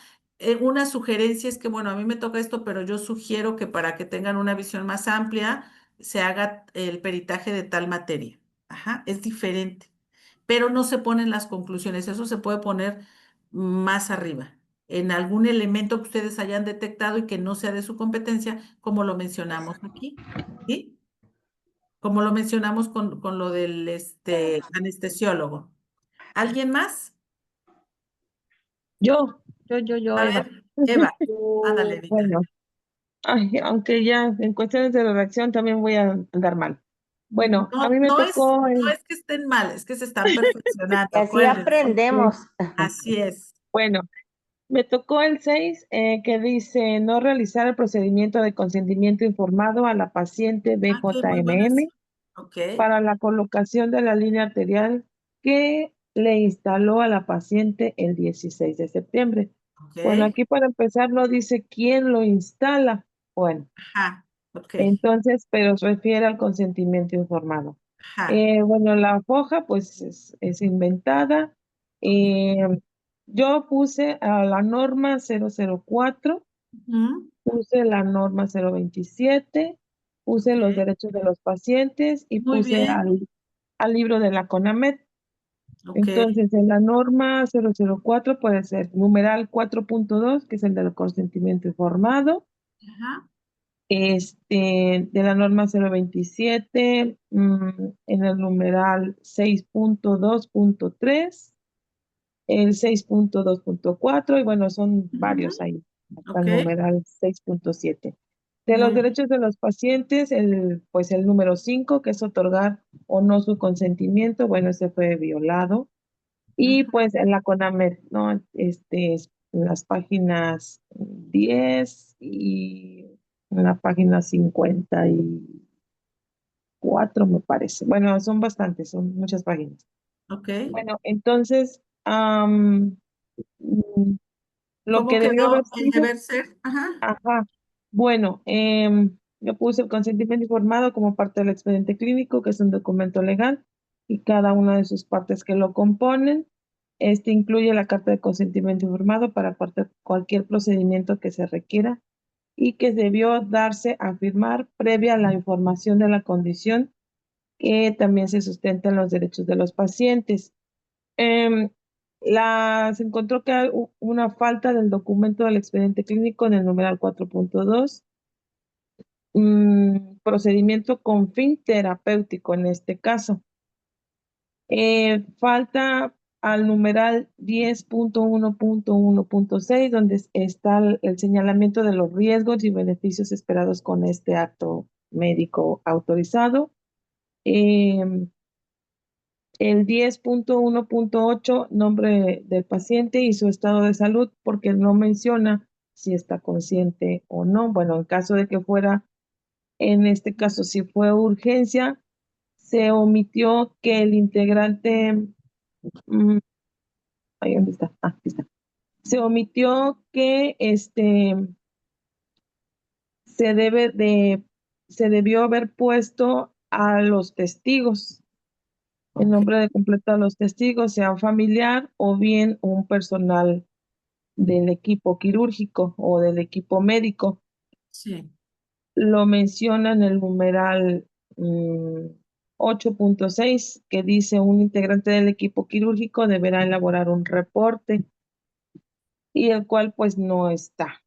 Speaker 1: Una sugerencia es que, bueno, a mí me toca esto, pero yo sugiero que para que tengan una visión más amplia se haga el peritaje de tal materia. Ajá, es diferente, pero no se ponen las conclusiones, eso se puede poner más arriba, en algún elemento que ustedes hayan detectado y que no sea de su competencia, como lo mencionamos aquí. ¿Sí? Como lo mencionamos con lo del anestesiólogo. ¿Alguien más?
Speaker 6: Yo,
Speaker 1: A
Speaker 6: Eva.
Speaker 1: ver, Eva, ándale, Evita.
Speaker 6: Bueno, ay, aunque ya en cuestiones de redacción también voy a andar mal. Bueno, a
Speaker 1: No,
Speaker 6: mí me tocó
Speaker 1: no es que estén mal, es que se están perfeccionando,
Speaker 3: Y así
Speaker 1: acuérdense.
Speaker 3: aprendemos.
Speaker 1: Así es.
Speaker 6: bueno, me tocó el 6 que dice no realizar el procedimiento de consentimiento informado a la paciente
Speaker 1: Ok, muy buenas.
Speaker 6: BJMM
Speaker 1: Ok,
Speaker 6: para la colocación de la línea arterial que le instaló a la paciente el 16 de septiembre.
Speaker 1: ok.
Speaker 6: Bueno, aquí para empezar no dice quién lo instala. Bueno,
Speaker 1: Ajá, ok.
Speaker 6: entonces, pero se refiere al consentimiento informado.
Speaker 1: Ajá.
Speaker 6: Bueno, la foja pues es inventada. Eh, yo puse a la norma 004,
Speaker 1: Ujú,
Speaker 6: puse la norma 027, puse los
Speaker 1: ok.
Speaker 6: derechos de los pacientes y
Speaker 1: Muy
Speaker 6: puse
Speaker 1: bien.
Speaker 6: al libro de la CONAMED.
Speaker 1: Ok.
Speaker 6: Entonces, en la norma 004 puede ser numeral 4.2, que es el del consentimiento informado.
Speaker 1: Ajá.
Speaker 6: De la norma 027, en el numeral 6.2.3, el 6.2.4, y bueno, son
Speaker 1: Ujú,
Speaker 6: varios ahí, hasta
Speaker 1: ok.
Speaker 6: el numeral 6.7. De los
Speaker 1: Muy bien.
Speaker 6: derechos de los pacientes, pues el número 5, que es otorgar o no su consentimiento, bueno, ese fue violado. Y
Speaker 1: Ujú,
Speaker 6: pues en la CONAMED, ¿no? En las páginas 10 y en la página 54 me parece. Bueno, son bastantes, son muchas páginas.
Speaker 1: ok.
Speaker 6: Bueno, entonces, mm, lo
Speaker 1: ¿Cómo
Speaker 6: que debió haber
Speaker 1: quedó el
Speaker 6: sido,
Speaker 1: deber ser? Ajá.
Speaker 6: ajá, bueno, yo puse el consentimiento informado como parte del expediente clínico, que es un documento legal, y cada una de sus partes que lo componen. Este incluye la carta de consentimiento informado para cualquier procedimiento que se requiera y que debió darse a firmar previa a la información de la condición, que también se sustenta en los derechos de los pacientes. Em, se encontró que hay una falta del documento del expediente clínico en el numeral 4.2, procedimiento con fin terapéutico en este caso. Falta al numeral 10.1.1.6, donde está el señalamiento de los riesgos y beneficios esperados con este acto médico autorizado. Em, el 10.1.8, nombre del paciente y su estado de salud, porque no menciona si está consciente o no. Bueno, en caso de que fuera, en este caso, si fue urgencia, se omitió que el integrante, ahí dónde está, aquí está. Se omitió que se debe de, se debió haber puesto a los testigos, el
Speaker 1: Ok.
Speaker 6: nombre de completo a los testigos, sea un familiar o bien un personal del equipo quirúrgico o del equipo médico.
Speaker 1: Sí. Sí.
Speaker 6: Lo menciona en el numeral 8.6, que dice un integrante del equipo quirúrgico deberá elaborar un reporte y el cual pues no está,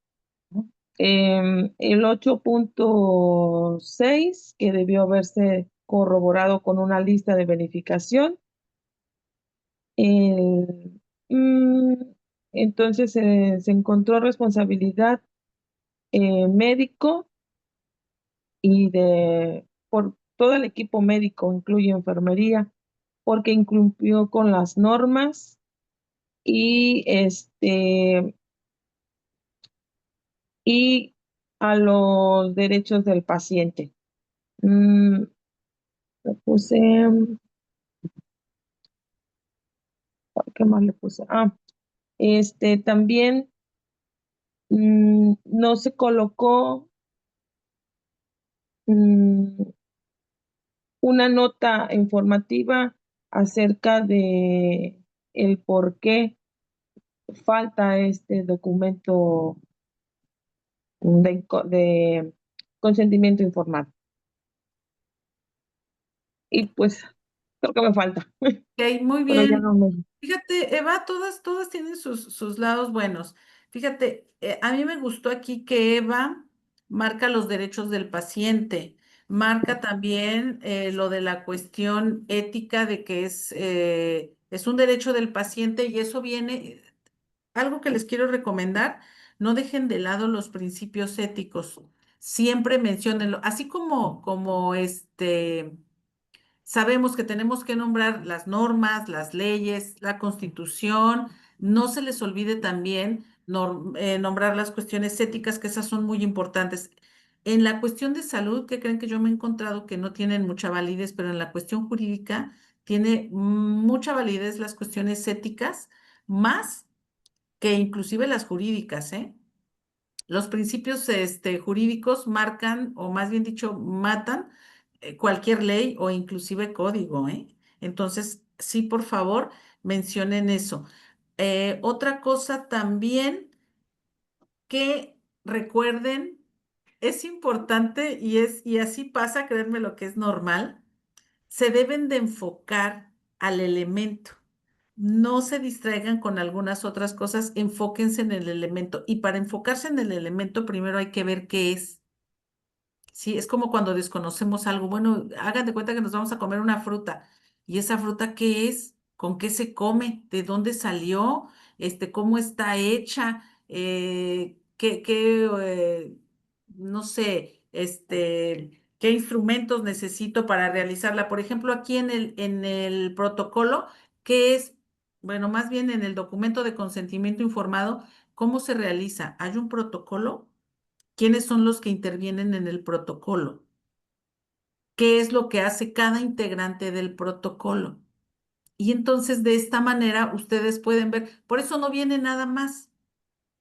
Speaker 6: ¿no? El 8.6, que debió haberse corroborado con una lista de verificación. El, mm, entonces se encontró responsabilidad médico y por todo el equipo médico, incluye enfermería, porque incumplió con las normas y y a los derechos del paciente. Le puse, ¿qué más le puse? También no se colocó mm, una nota informativa acerca de el por qué falta este documento de consentimiento informado. Y pues creo que me falta,
Speaker 1: Ok, muy
Speaker 6: pero ya
Speaker 1: bien.
Speaker 6: no me...
Speaker 1: Fíjate, Eva, todas tienen sus lados buenos. Fíjate, a mí me gustó aquí que Eva marca los derechos del paciente, marca también lo de la cuestión ética de que es un derecho del paciente y eso viene, algo que les quiero recomendar, no dejen de lado los principios éticos, siempre menciónenlo, así como sabemos que tenemos que nombrar las normas, las leyes, la constitución. No se les olvide también nombrar las cuestiones éticas, que esas son muy importantes. En la cuestión de salud, que creen que yo me he encontrado que no tienen mucha validez, pero en la cuestión jurídica tiene mucha validez las cuestiones éticas, más que inclusive las jurídicas, ¿eh? Los principios jurídicos marcan, o más bien dicho, matan cualquier ley o inclusive código, ¿eh? Entonces, sí, por favor, mencionen eso. Otra cosa también que recuerden, es importante y así pasa, créanme lo que es normal, se deben de enfocar al elemento. No se distraigan con algunas otras cosas, enfóquense en el elemento. Y para enfocarse en el elemento, primero hay que ver qué es. Sí, es como cuando desconocemos algo. Bueno, hagan de cuenta que nos vamos a comer una fruta. ¿Y esa fruta qué es? ¿Con qué se come? ¿De dónde salió? ¿Cómo está hecha? No sé, qué instrumentos necesito para realizarla? Por ejemplo, aquí en el protocolo, ¿qué es? Bueno, más bien en el documento de consentimiento informado, ¿cómo se realiza? ¿Hay un protocolo? ¿Quiénes son los que intervienen en el protocolo? ¿Qué es lo que hace cada integrante del protocolo? Y entonces de esta manera ustedes pueden ver, por eso no viene nada más,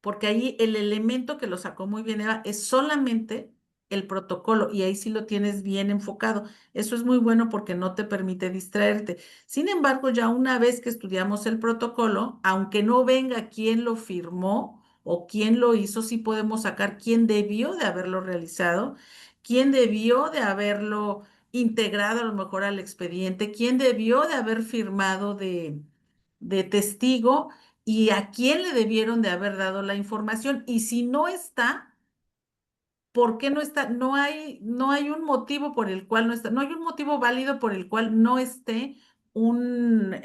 Speaker 1: porque ahí el elemento que lo sacó muy bien Eva es solamente el protocolo y ahí sí lo tienes bien enfocado. Eso es muy bueno porque no te permite distraerte. Sin embargo, ya una vez que estudiamos el protocolo, aunque no venga quién lo firmó o quién lo hizo, sí podemos sacar quién debió de haberlo realizado, quién debió de haberlo integrado a lo mejor al expediente, quién debió de haber firmado de testigo y a quién le debieron de haber dado la información. Y si no está, ¿por qué no está? No hay un motivo por el cual no está, no hay un motivo válido por el cual no esté un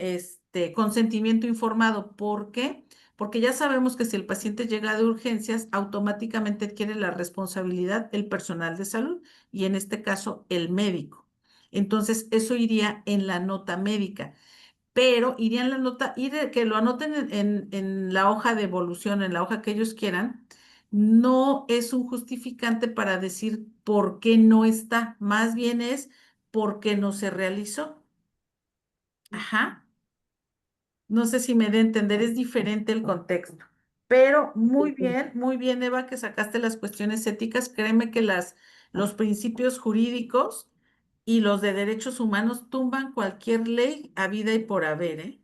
Speaker 1: consentimiento informado. ¿Por qué? Porque ya sabemos que si el paciente llega de urgencias, automáticamente adquiere la responsabilidad el personal de salud y en este caso el médico. Entonces, eso iría en la nota médica, pero irían la nota, que lo anoten en la hoja de evolución, en la hoja que ellos quieran, no es un justificante para decir por qué no está, más bien es por qué no se realizó. Ajá. No sé si me dé a entender, es diferente el contexto. Pero muy bien, Eva, que sacaste las cuestiones éticas. Créeme que los principios jurídicos y los de derechos humanos tumban cualquier ley a vida y por haber, ¿eh?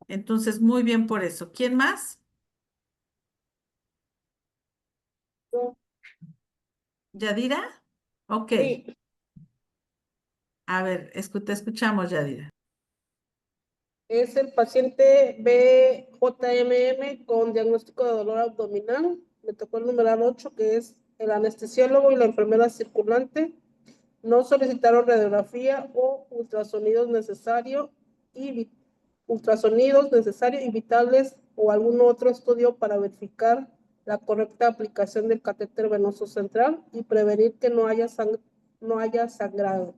Speaker 1: Entonces, muy bien por eso. ¿Quién más? ¿Yadira? Ok.
Speaker 3: Sí,
Speaker 1: A ver, te escuchamos, Yadira.
Speaker 9: Es el paciente BJMM con diagnóstico de dolor abdominal. Me tocó el numeral 8, que es el anestesiólogo y la enfermera circulante. No solicitaron radiografía o ultrasonidos necesarios y vitales o algún otro estudio para verificar la correcta aplicación del catéter venoso central y prevenir que no haya sangrado.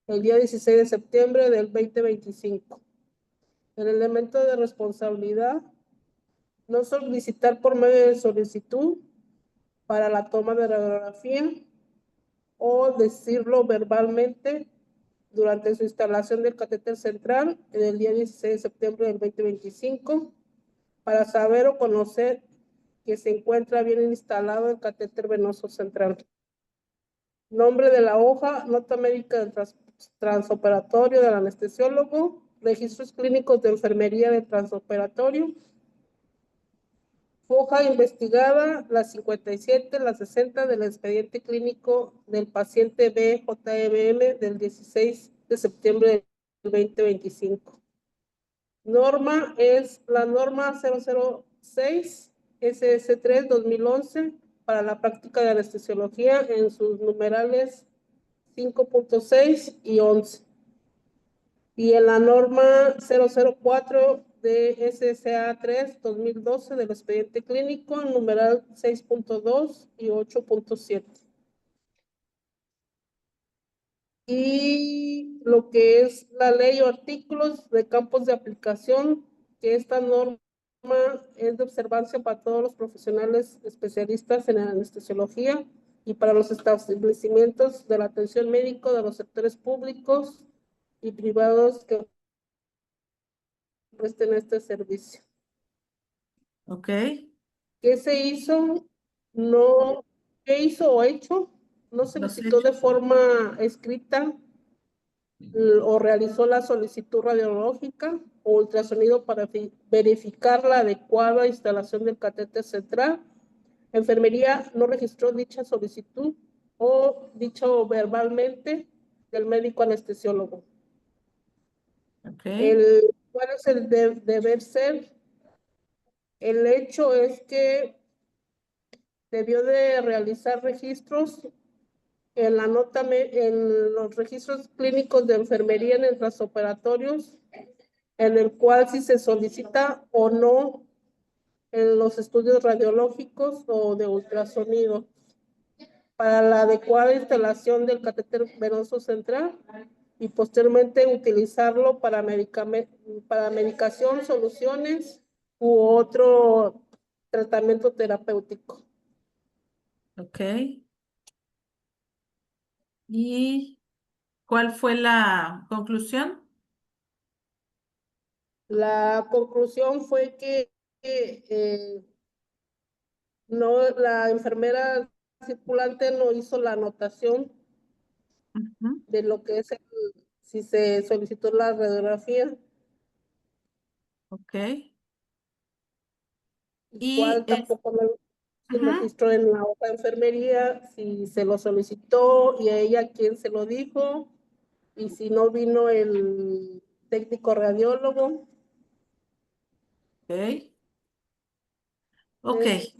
Speaker 9: El día 16 de septiembre del 2025. El elemento de responsabilidad: no solicitar por medio de solicitud para la toma de radiografía o decirlo verbalmente durante su instalación del catéter central en el día 16 de septiembre del 2025 para saber o conocer que se encuentra bien instalado el catéter venoso central. Nombre de la hoja: nota médica del transoperatorio del anestesiólogo, registros clínicos de enfermería del transoperatorio, hoja investigada, la 57, la 60 del expediente clínico del paciente BJMM del 16 de septiembre del 2025. Norma es la norma 006 SS3 2011 para la práctica de anestesiología en sus numerales 5.6 y 11. Y en la norma 004 de SSA3 2012 del expediente clínico, en numeral 6.2 y 8.7. Y lo que es la ley o artículos de campos de aplicación, que esta norma es de observancia para todos los profesionales especialistas en anestesiología y para los establecimientos de la atención médica de los sectores públicos y privados que presten este servicio.
Speaker 1: Ok.
Speaker 9: ¿Qué se hizo? No, ¿qué hizo o hecho? No solicitó de forma escrita o realizó la solicitud radiológica o ultrasonido para verificar la adecuada instalación del catéter central. Enfermería no registró dicha solicitud o dicho verbalmente del médico anestesiólogo.
Speaker 1: Okay.
Speaker 9: ¿Cuál es el deber ser? El hecho es que debió de realizar registros en los registros clínicos de enfermería en los operatorios, en el cual si se solicita o no en los estudios radiológicos o de ultrasonido para la adecuada instalación del catéter venoso central y posteriormente utilizarlo para medicación, soluciones u otro tratamiento terapéutico.
Speaker 1: Ok. ¿Y cuál fue la conclusión?
Speaker 9: La conclusión fue que no, la enfermera circulante no hizo la anotación de lo que es si se solicitó la radiografía.
Speaker 1: Ok.
Speaker 9: Igual tampoco se
Speaker 1: Ajá.
Speaker 9: registró en la hoja de enfermería si se lo solicitó y a ella quién se lo dijo y si no vino el técnico radiólogo.
Speaker 1: Ok. Ok.
Speaker 9: Es-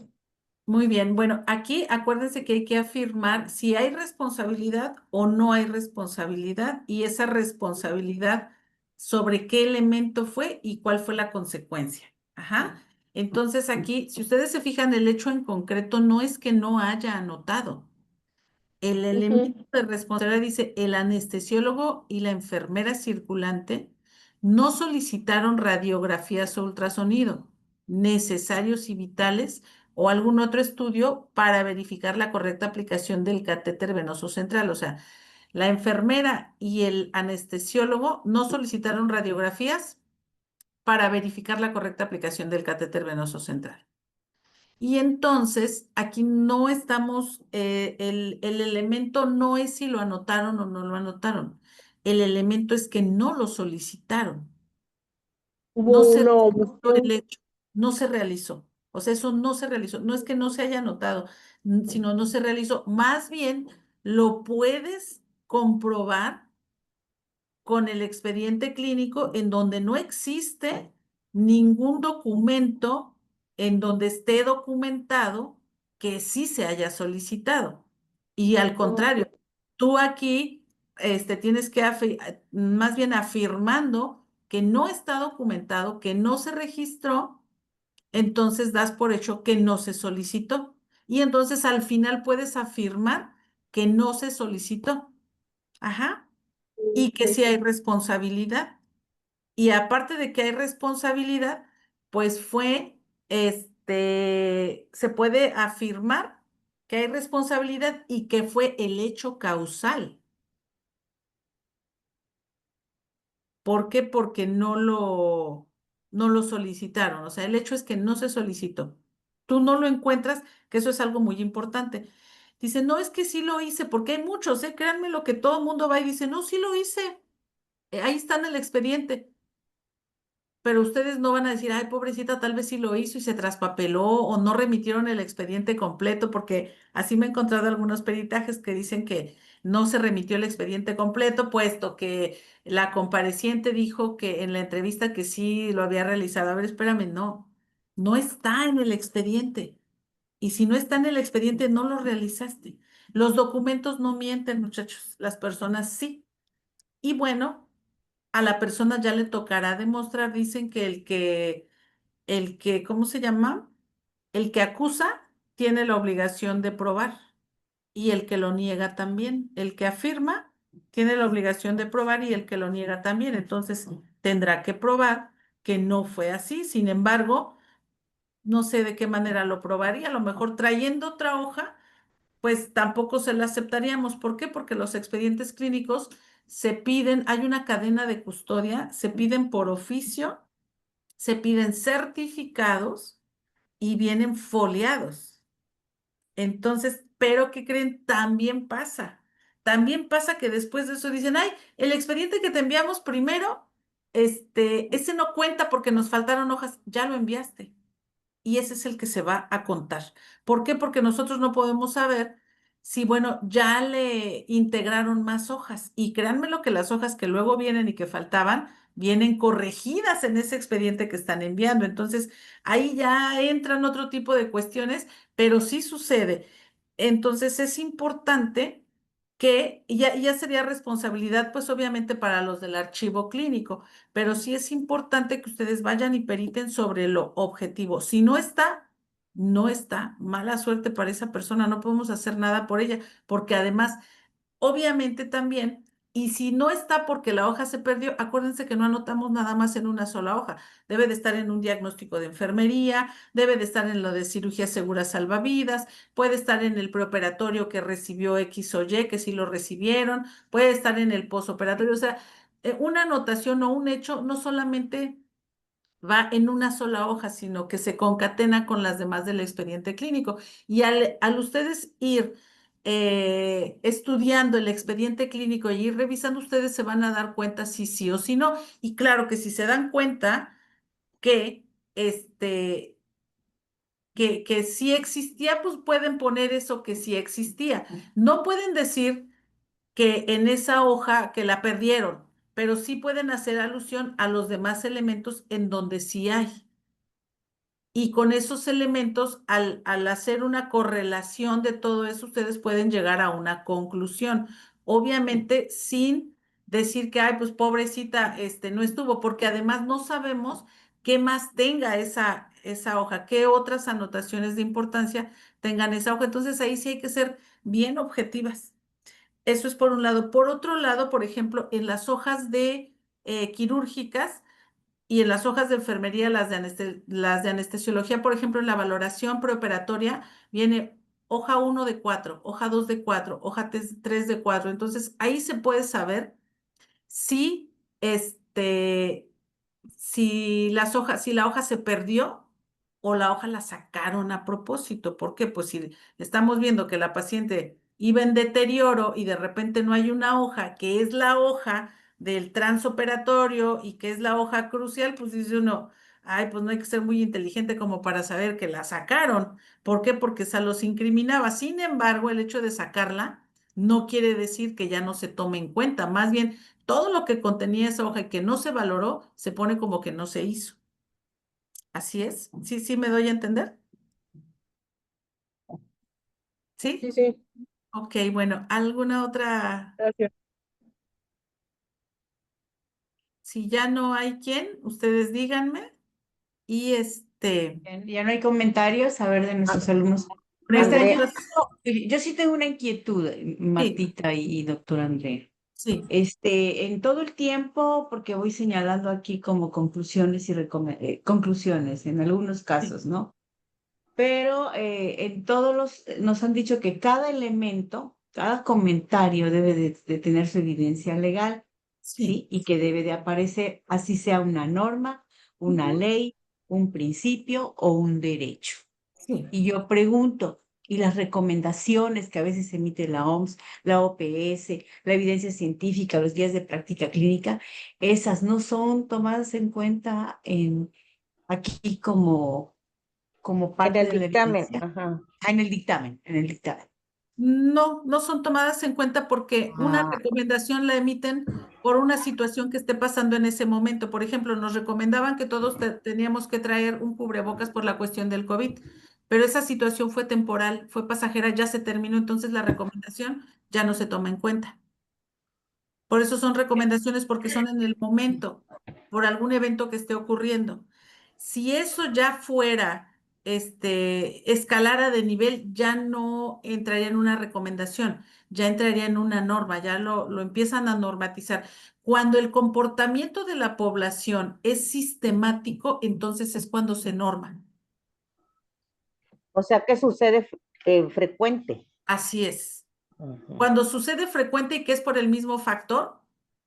Speaker 1: Muy bien. Bueno, aquí acuérdense que hay que afirmar si hay responsabilidad o no hay responsabilidad y esa responsabilidad sobre qué elemento fue y cuál fue la consecuencia. Ajá. Entonces aquí, si ustedes se fijan, el hecho en concreto no es que no haya anotado. El elemento de responsabilidad dice, el anestesiólogo y la enfermera circulante no solicitaron radiografías o ultrasonido necesarios y vitales o algún otro estudio para verificar la correcta aplicación del catéter venoso central. O sea, la enfermera y el anestesiólogo no solicitaron radiografías para verificar la correcta aplicación del catéter venoso central. Y entonces aquí no estamos, el elemento no es si lo anotaron o no lo anotaron. El elemento es que no lo solicitaron.
Speaker 9: Hubo
Speaker 1: No se
Speaker 9: una
Speaker 1: realizó el
Speaker 9: omisión.
Speaker 1: hecho, no se realizó. O sea, eso no se realizó. No es que no se haya anotado, sino no se realizó. Más bien, lo puedes comprobar con el expediente clínico en donde no existe ningún documento en donde esté documentado que sí se haya solicitado. Y al contrario, tú aquí tienes que más bien afirmando que no está documentado, que no se registró, entonces das por hecho que no se solicitó. Y entonces al final puedes afirmar que no se solicitó. Ajá. Y que sí hay responsabilidad. Y aparte de que hay responsabilidad, pues se puede afirmar que hay responsabilidad y que fue el hecho causal. ¿Por qué? Porque no lo solicitaron. O sea, el hecho es que no se solicitó. Tú no lo encuentras, que eso es algo muy importante. Dice, no, es que sí lo hice, porque hay muchos, créanme lo que todo el mundo va y dice, no, sí lo hice. Ahí está en el expediente. Pero ustedes no van a decir, ay, pobrecita, tal vez sí lo hizo y se traspapeló o no remitieron el expediente completo, porque así me he encontrado algunos peritajes que dicen que no se remitió el expediente completo, puesto que la compareciente dijo que en la entrevista que sí lo había realizado. A ver, espérame, no está en el expediente. Y si no está en el expediente, no lo realizaste. Los documentos no mienten, muchachos, las personas sí. Y bueno, a la persona ya le tocará demostrar, dicen que ¿cómo se llama? El que acusa tiene la obligación de probar y el que lo niega también. El que afirma tiene la obligación de probar y el que lo niega también. Entonces tendrá que probar que no fue así. Sin embargo, no sé de qué manera lo probaría. A lo mejor trayendo otra hoja, pues tampoco se la aceptaríamos. ¿Por qué? Porque los expedientes clínicos se piden, hay una cadena de custodia, se piden por oficio, se piden certificados y vienen foliados. Entonces, pero ¿qué creen? También pasa. También pasa que después de eso dicen, ay, el expediente que te enviamos primero, ese no cuenta porque nos faltaron hojas, ya lo enviaste y ese es el que se va a contar. ¿Por qué? Porque nosotros no podemos saber si, bueno, ya le integraron más hojas. Y créanme lo que las hojas que luego vienen y que faltaban, vienen corregidas en ese expediente que están enviando. Entonces, ahí ya entran otro tipo de cuestiones, pero sí sucede. Entonces, es importante que ya sería responsabilidad, pues obviamente para los del archivo clínico, pero sí es importante que ustedes vayan y periten sobre lo objetivo. Si no está, no está. Mala suerte para esa persona, no podemos hacer nada por ella, porque además, obviamente también, y si no está porque la hoja se perdió, acuérdense que no anotamos nada más en una sola hoja. Debe de estar en un diagnóstico de enfermería, debe de estar en lo de cirugía segura salvavidas, puede estar en el preoperatorio que recibió X o Y, que sí lo recibieron, puede estar en el posoperatorio. O sea, una anotación o un hecho no solamente va en una sola hoja, sino que se concatena con las demás del expediente clínico. Y al ustedes ir estudiando el expediente clínico y ir revisando, ustedes se van a dar cuenta si sí o si no. Y claro que si se dan cuenta que que sí existía, pues pueden poner eso que sí existía. No pueden decir que en esa hoja que la perdieron, pero sí pueden hacer alusión a los demás elementos en donde sí hay. Y con esos elementos, al hacer una correlación de todo eso, ustedes pueden llegar a una conclusión. Obviamente, sin decir que, ay, pues pobrecita, no estuvo, porque además no sabemos qué más tenga esa hoja, qué otras anotaciones de importancia tengan esa hoja. Entonces, ahí sí hay que ser bien objetivas. Eso es por un lado. Por otro lado, por ejemplo, en las hojas de quirúrgicas, y en las hojas de enfermería, las de anestesiología, por ejemplo, en la valoración preoperatoria, viene hoja 1 de 4, hoja 2 de 4, hoja 3 de 4. Entonces, ahí se puede saber si, si la hoja se perdió o la hoja la sacaron a propósito. ¿Por qué? Pues si estamos viendo que la paciente iba en deterioro y de repente no hay una hoja, que es la hoja del transoperatorio y que es la hoja crucial, pues dice uno, ay, pues no hay que ser muy inteligente como para saber que la sacaron. ¿Por qué? Porque se los incriminaba. Sin embargo, el hecho de sacarla no quiere decir que ya no se tome en cuenta. Más bien, todo lo que contenía esa hoja y que no se valoró, se pone como que no se hizo. Así es. ¿Sí, sí me doy a entender? ¿Sí?
Speaker 9: Sí, sí,
Speaker 1: Ok, bueno, ¿alguna otra?
Speaker 9: gracias.
Speaker 1: Si ya no hay quien, ustedes díganme. Y
Speaker 5: Bien, ya no hay comentarios, a ver, de nuestros alumnos. Maestra,
Speaker 3: Andrea,
Speaker 5: yo sí tengo una inquietud,
Speaker 1: sí,
Speaker 5: Martita y doctora Andrea.
Speaker 1: sí,
Speaker 5: En todo el tiempo, porque voy señalando aquí como conclusiones y conclusiones en algunos
Speaker 1: sí,
Speaker 5: casos, ¿no? Pero en todos nos han dicho que cada elemento, cada comentario debe de tener su evidencia legal,
Speaker 1: sí.
Speaker 5: ¿sí? Y que debe de aparecer, así sea una norma, una
Speaker 1: Ujú,
Speaker 5: ley, un principio o un derecho.
Speaker 1: sí.
Speaker 5: Y yo pregunto, ¿y las recomendaciones que a veces emite la OMS, la OPS, la evidencia científica, los guías de práctica clínica, esas no son tomadas en cuenta aquí como
Speaker 3: en
Speaker 5: parte
Speaker 3: el
Speaker 5: de la
Speaker 3: dictamen,
Speaker 5: evidencia?
Speaker 3: ajá.
Speaker 5: Ah, en el dictamen, en el dictamen.
Speaker 1: No, no son tomadas en cuenta porque una
Speaker 5: Ah,
Speaker 1: recomendación la emiten por una situación que esté pasando en ese momento. Por ejemplo, nos recomendaban que todos teníamos que traer un cubrebocas por la cuestión del COVID, pero esa situación fue temporal, fue pasajera, ya se terminó, entonces la recomendación ya no se toma en cuenta. Por eso son recomendaciones porque son en el momento, por algún evento que esté ocurriendo. Si eso ya fuera, escalara de nivel, ya no entraría en una recomendación, ya entraría en una norma, ya lo empiezan a normatizar. Cuando el comportamiento de la población es sistemático, entonces es cuando se norma.
Speaker 3: O sea que sucede frecuente.
Speaker 1: Así es.
Speaker 3: Ujú,
Speaker 1: Cuando sucede frecuente y que es por el mismo factor,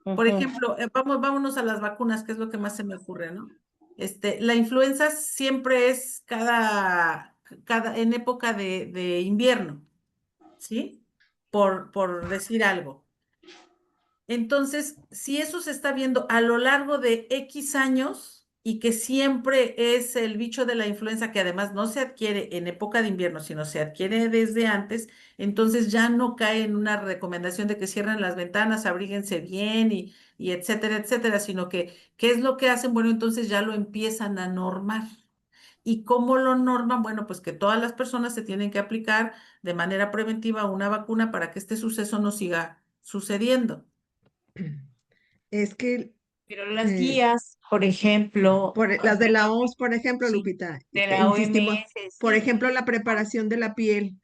Speaker 1: por
Speaker 3: ujú.
Speaker 1: ejemplo, vámonos a las vacunas, que es lo que más se me ocurre, ¿no? La influenza siempre es en época de invierno, ¿sí? Por decir algo. Entonces, si eso se está viendo a lo largo de X años y que siempre es el bicho de la influenza que además no se adquiere en época de invierno, sino se adquiere desde antes, entonces ya no cae en una recomendación de que cierren las ventanas, abríguense bien y etcétera, etcétera, sino que, ¿qué es lo que hacen? Bueno, entonces ya lo empiezan a normar. ¿Y cómo lo norman? Bueno, pues que todas las personas se tienen que aplicar de manera preventiva una vacuna para que este suceso no siga sucediendo.
Speaker 10: Es que
Speaker 5: pero las
Speaker 10: eh,
Speaker 5: guías, por ejemplo,
Speaker 10: las de la OMS, por ejemplo,
Speaker 5: sí,
Speaker 10: Lupita,
Speaker 5: de la
Speaker 10: insistimos,
Speaker 5: OMS,
Speaker 10: por
Speaker 5: sí,
Speaker 10: ejemplo, la preparación de la piel,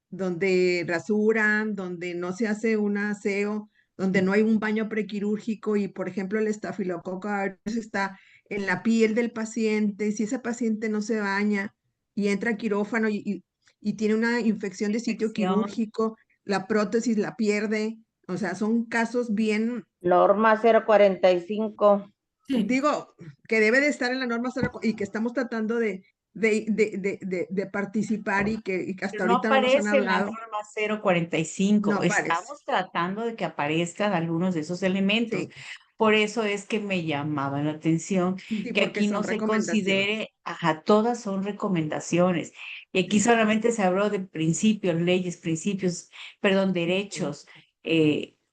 Speaker 10: donde rasuran, donde no se hace un aseo, donde no hay un baño prequirúrgico y, por ejemplo, el estafilococo aureus está en la piel del paciente, si ese paciente no se baña y entra a quirófano y tiene una infección de sitio
Speaker 5: infección.
Speaker 10: quirúrgico, la prótesis la pierde, o sea, son casos bien.
Speaker 3: Norma 045.
Speaker 1: Sí.
Speaker 10: Digo, que debe de estar en la norma y que estamos tratando de participar y que hasta
Speaker 5: Pero no
Speaker 10: ahorita no nos han
Speaker 5: aparece en la
Speaker 10: hablado,
Speaker 5: norma
Speaker 10: no
Speaker 5: 045.
Speaker 10: aparece.
Speaker 5: Estamos tratando de que aparezcan algunos de esos elementos.
Speaker 10: Sí,
Speaker 5: Por eso es que me llamaba la atención
Speaker 10: sí,
Speaker 5: que
Speaker 10: porque
Speaker 5: aquí no
Speaker 10: son
Speaker 5: se
Speaker 10: recomendaciones.
Speaker 5: considere, ajá, todas son recomendaciones. Y aquí solamente se habló de principios, leyes, principios, perdón,
Speaker 10: Ujú.
Speaker 5: derechos,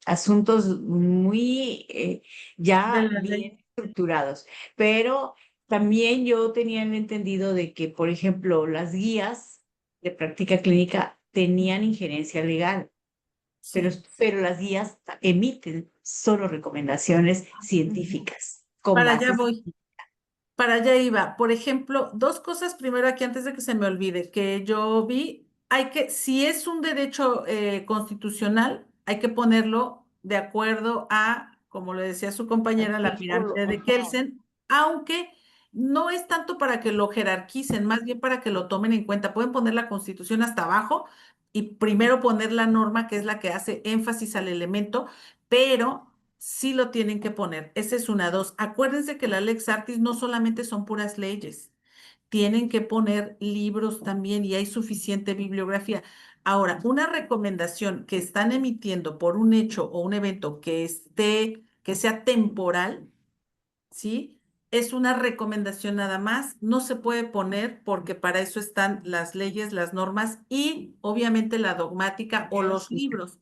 Speaker 5: asuntos muy
Speaker 1: De
Speaker 5: ya
Speaker 1: la ley.
Speaker 5: bien estructurados. Pero también yo tenía el entendido de que, por ejemplo, las guías de práctica clínica tenían injerencia legal, pero,
Speaker 1: Sí.
Speaker 5: pero las guías emiten solo recomendaciones
Speaker 10: Ujú.
Speaker 5: científicas, con
Speaker 1: Para allá
Speaker 5: bases.
Speaker 1: voy. Para allá iba. Por ejemplo, dos cosas primero aquí antes de que se me olvide, que yo vi, si es un derecho constitucional, hay que ponerlo de acuerdo a, como le decía su compañera, la
Speaker 3: Artículo.
Speaker 1: pirámide de
Speaker 3: Ajá.
Speaker 1: Kelsen, aunque no es tanto para que lo jerarquicen, más bien para que lo tomen en cuenta. Pueden poner la constitución hasta abajo y primero poner la norma, que es la que hace énfasis al elemento, pero sí lo tienen que poner. Esa es una. Dos, acuérdense que la Lex Artis no solamente son puras leyes, tienen que poner libros también y hay suficiente bibliografía. Ahora, una recomendación que están emitiendo por un hecho o un evento que sea temporal, ¿sí? Es una recomendación nada más, no se puede poner porque para eso están las leyes, las normas y obviamente la dogmática o los libros.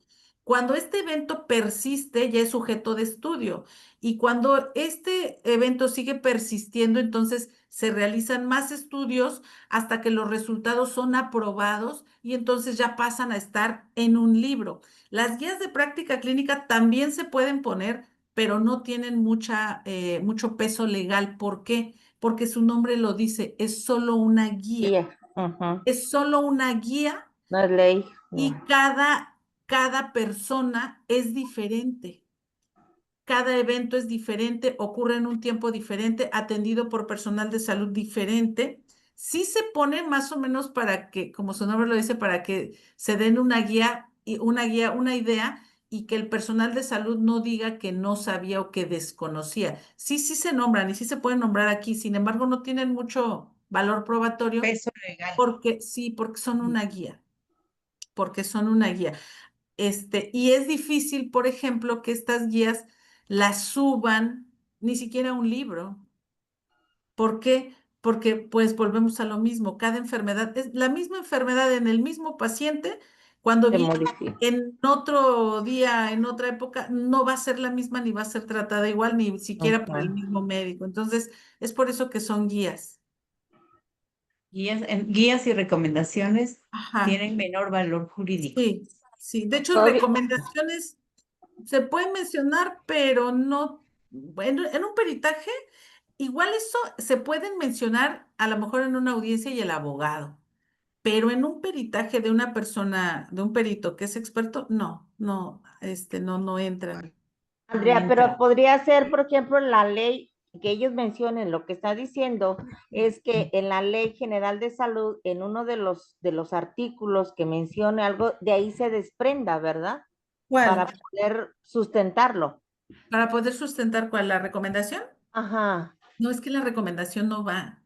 Speaker 1: Cuando este evento persiste, ya es sujeto de estudio. Y cuando este evento sigue persistiendo, entonces se realizan más estudios hasta que los resultados son aprobados y entonces ya pasan a estar en un libro. Las guías de práctica clínica también se pueden poner, pero no tienen mucho peso legal. ¿Por qué? Porque su nombre lo dice, es solo una guía. Es solo una guía
Speaker 3: No es ley.
Speaker 1: y
Speaker 3: No.
Speaker 1: cada persona es diferente. Cada evento es diferente, ocurre en un tiempo diferente, atendido por personal de salud diferente. Sí se pone más o menos para que, como su nombre lo dice, para que se den una guía, una idea y que el personal de salud no diga que no sabía o que desconocía. Sí, sí se nombran y sí se pueden nombrar aquí, sin embargo, no tienen mucho valor probatorio
Speaker 5: Peso legal.
Speaker 1: porque sí, porque son una guía, porque son una guía. Y es difícil, por ejemplo, que estas guías las suban ni siquiera a un libro. ¿Por qué? Porque pues volvemos a lo mismo. Cada enfermedad es la misma enfermedad en el mismo paciente. Cuando
Speaker 3: Se
Speaker 1: viene
Speaker 3: modifica.
Speaker 1: en otro día, en otra época, no va a ser la misma ni va a ser tratada igual, ni siquiera por el mismo médico. Entonces, es por eso que son guías.
Speaker 11: Guías y recomendaciones
Speaker 1: Ajá.
Speaker 11: tienen menor valor jurídico.
Speaker 1: Sí, sí. De hecho,
Speaker 3: Todavía-
Speaker 1: recomendaciones se pueden mencionar, pero no, bueno, en un peritaje, igual eso se pueden mencionar a lo mejor en una audiencia y el abogado, pero en un peritaje de una persona, de un perito que es experto, no entran.
Speaker 3: Andrea,
Speaker 11: No
Speaker 3: pero
Speaker 11: entra.
Speaker 3: podría ser, por ejemplo, la ley que ellos mencionen, lo que está diciendo es que en la Ley General de Salud, en uno de los artículos que mencione algo, de ahí se desprenda, ¿verdad? Para
Speaker 1: ¿Cuál?
Speaker 3: poder sustentarlo.
Speaker 1: Para poder sustentar cuál, la recomendación.
Speaker 3: Ajá.
Speaker 1: No, es que la recomendación no va.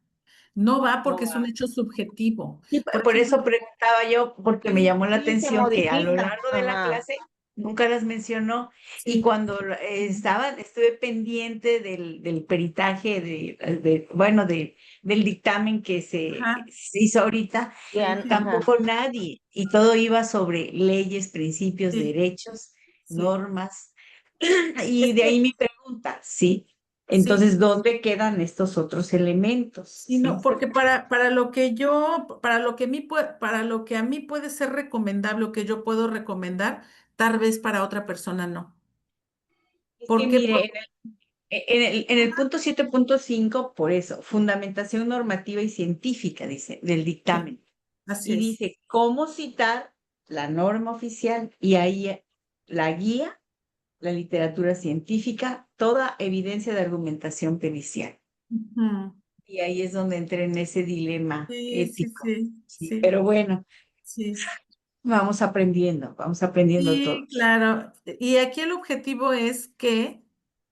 Speaker 1: No va
Speaker 11: No
Speaker 1: porque es un
Speaker 11: va.
Speaker 1: hecho subjetivo.
Speaker 11: Y
Speaker 1: Por
Speaker 11: por
Speaker 1: ejemplo,
Speaker 11: eso preguntaba yo, porque me llamó la
Speaker 3: Sí, se
Speaker 11: atención que a lo
Speaker 3: modifica.
Speaker 11: largo de la
Speaker 3: Ajá.
Speaker 11: clase nunca las mencionó y
Speaker 1: sí.
Speaker 11: cuando estuve pendiente del peritaje del dictamen que
Speaker 1: Ajá.
Speaker 11: se hizo ahorita,
Speaker 3: Bien,
Speaker 1: Sí,
Speaker 3: ajá.
Speaker 11: tampoco nadie, y todo iba sobre leyes, principios,
Speaker 1: sí,
Speaker 11: derechos,
Speaker 1: sí.
Speaker 11: normas,
Speaker 1: Es
Speaker 11: y de ahí
Speaker 1: que
Speaker 11: mi pregunta, ¿sí?
Speaker 1: sí.
Speaker 11: Entonces, ¿dónde quedan estos otros elementos?
Speaker 1: Sí, no,
Speaker 11: ¿Sí?
Speaker 1: porque para lo que a mí puede ser recomendable o que yo puedo recomendar, tal vez para otra persona no.
Speaker 11: Es
Speaker 1: ¿Por
Speaker 11: que
Speaker 1: qué?
Speaker 11: mire, en el punto 7.5, por eso, fundamentación normativa y científica, dice, del
Speaker 1: Sí,
Speaker 11: dictamen.
Speaker 1: así
Speaker 11: Y
Speaker 1: es.
Speaker 11: dice, ¿cómo citar la norma oficial? Y ahí la guía, la literatura científica, toda evidencia de argumentación pericial.
Speaker 1: Ujú.
Speaker 11: Y ahí es donde entré en ese dilema
Speaker 1: Sí, sí,
Speaker 11: ético.
Speaker 1: sí,
Speaker 11: Sí,
Speaker 1: sí,
Speaker 11: pero bueno,
Speaker 1: sí.
Speaker 11: vamos aprendiendo
Speaker 1: Sí,
Speaker 11: todos.
Speaker 1: claro. Y aquí el objetivo es que,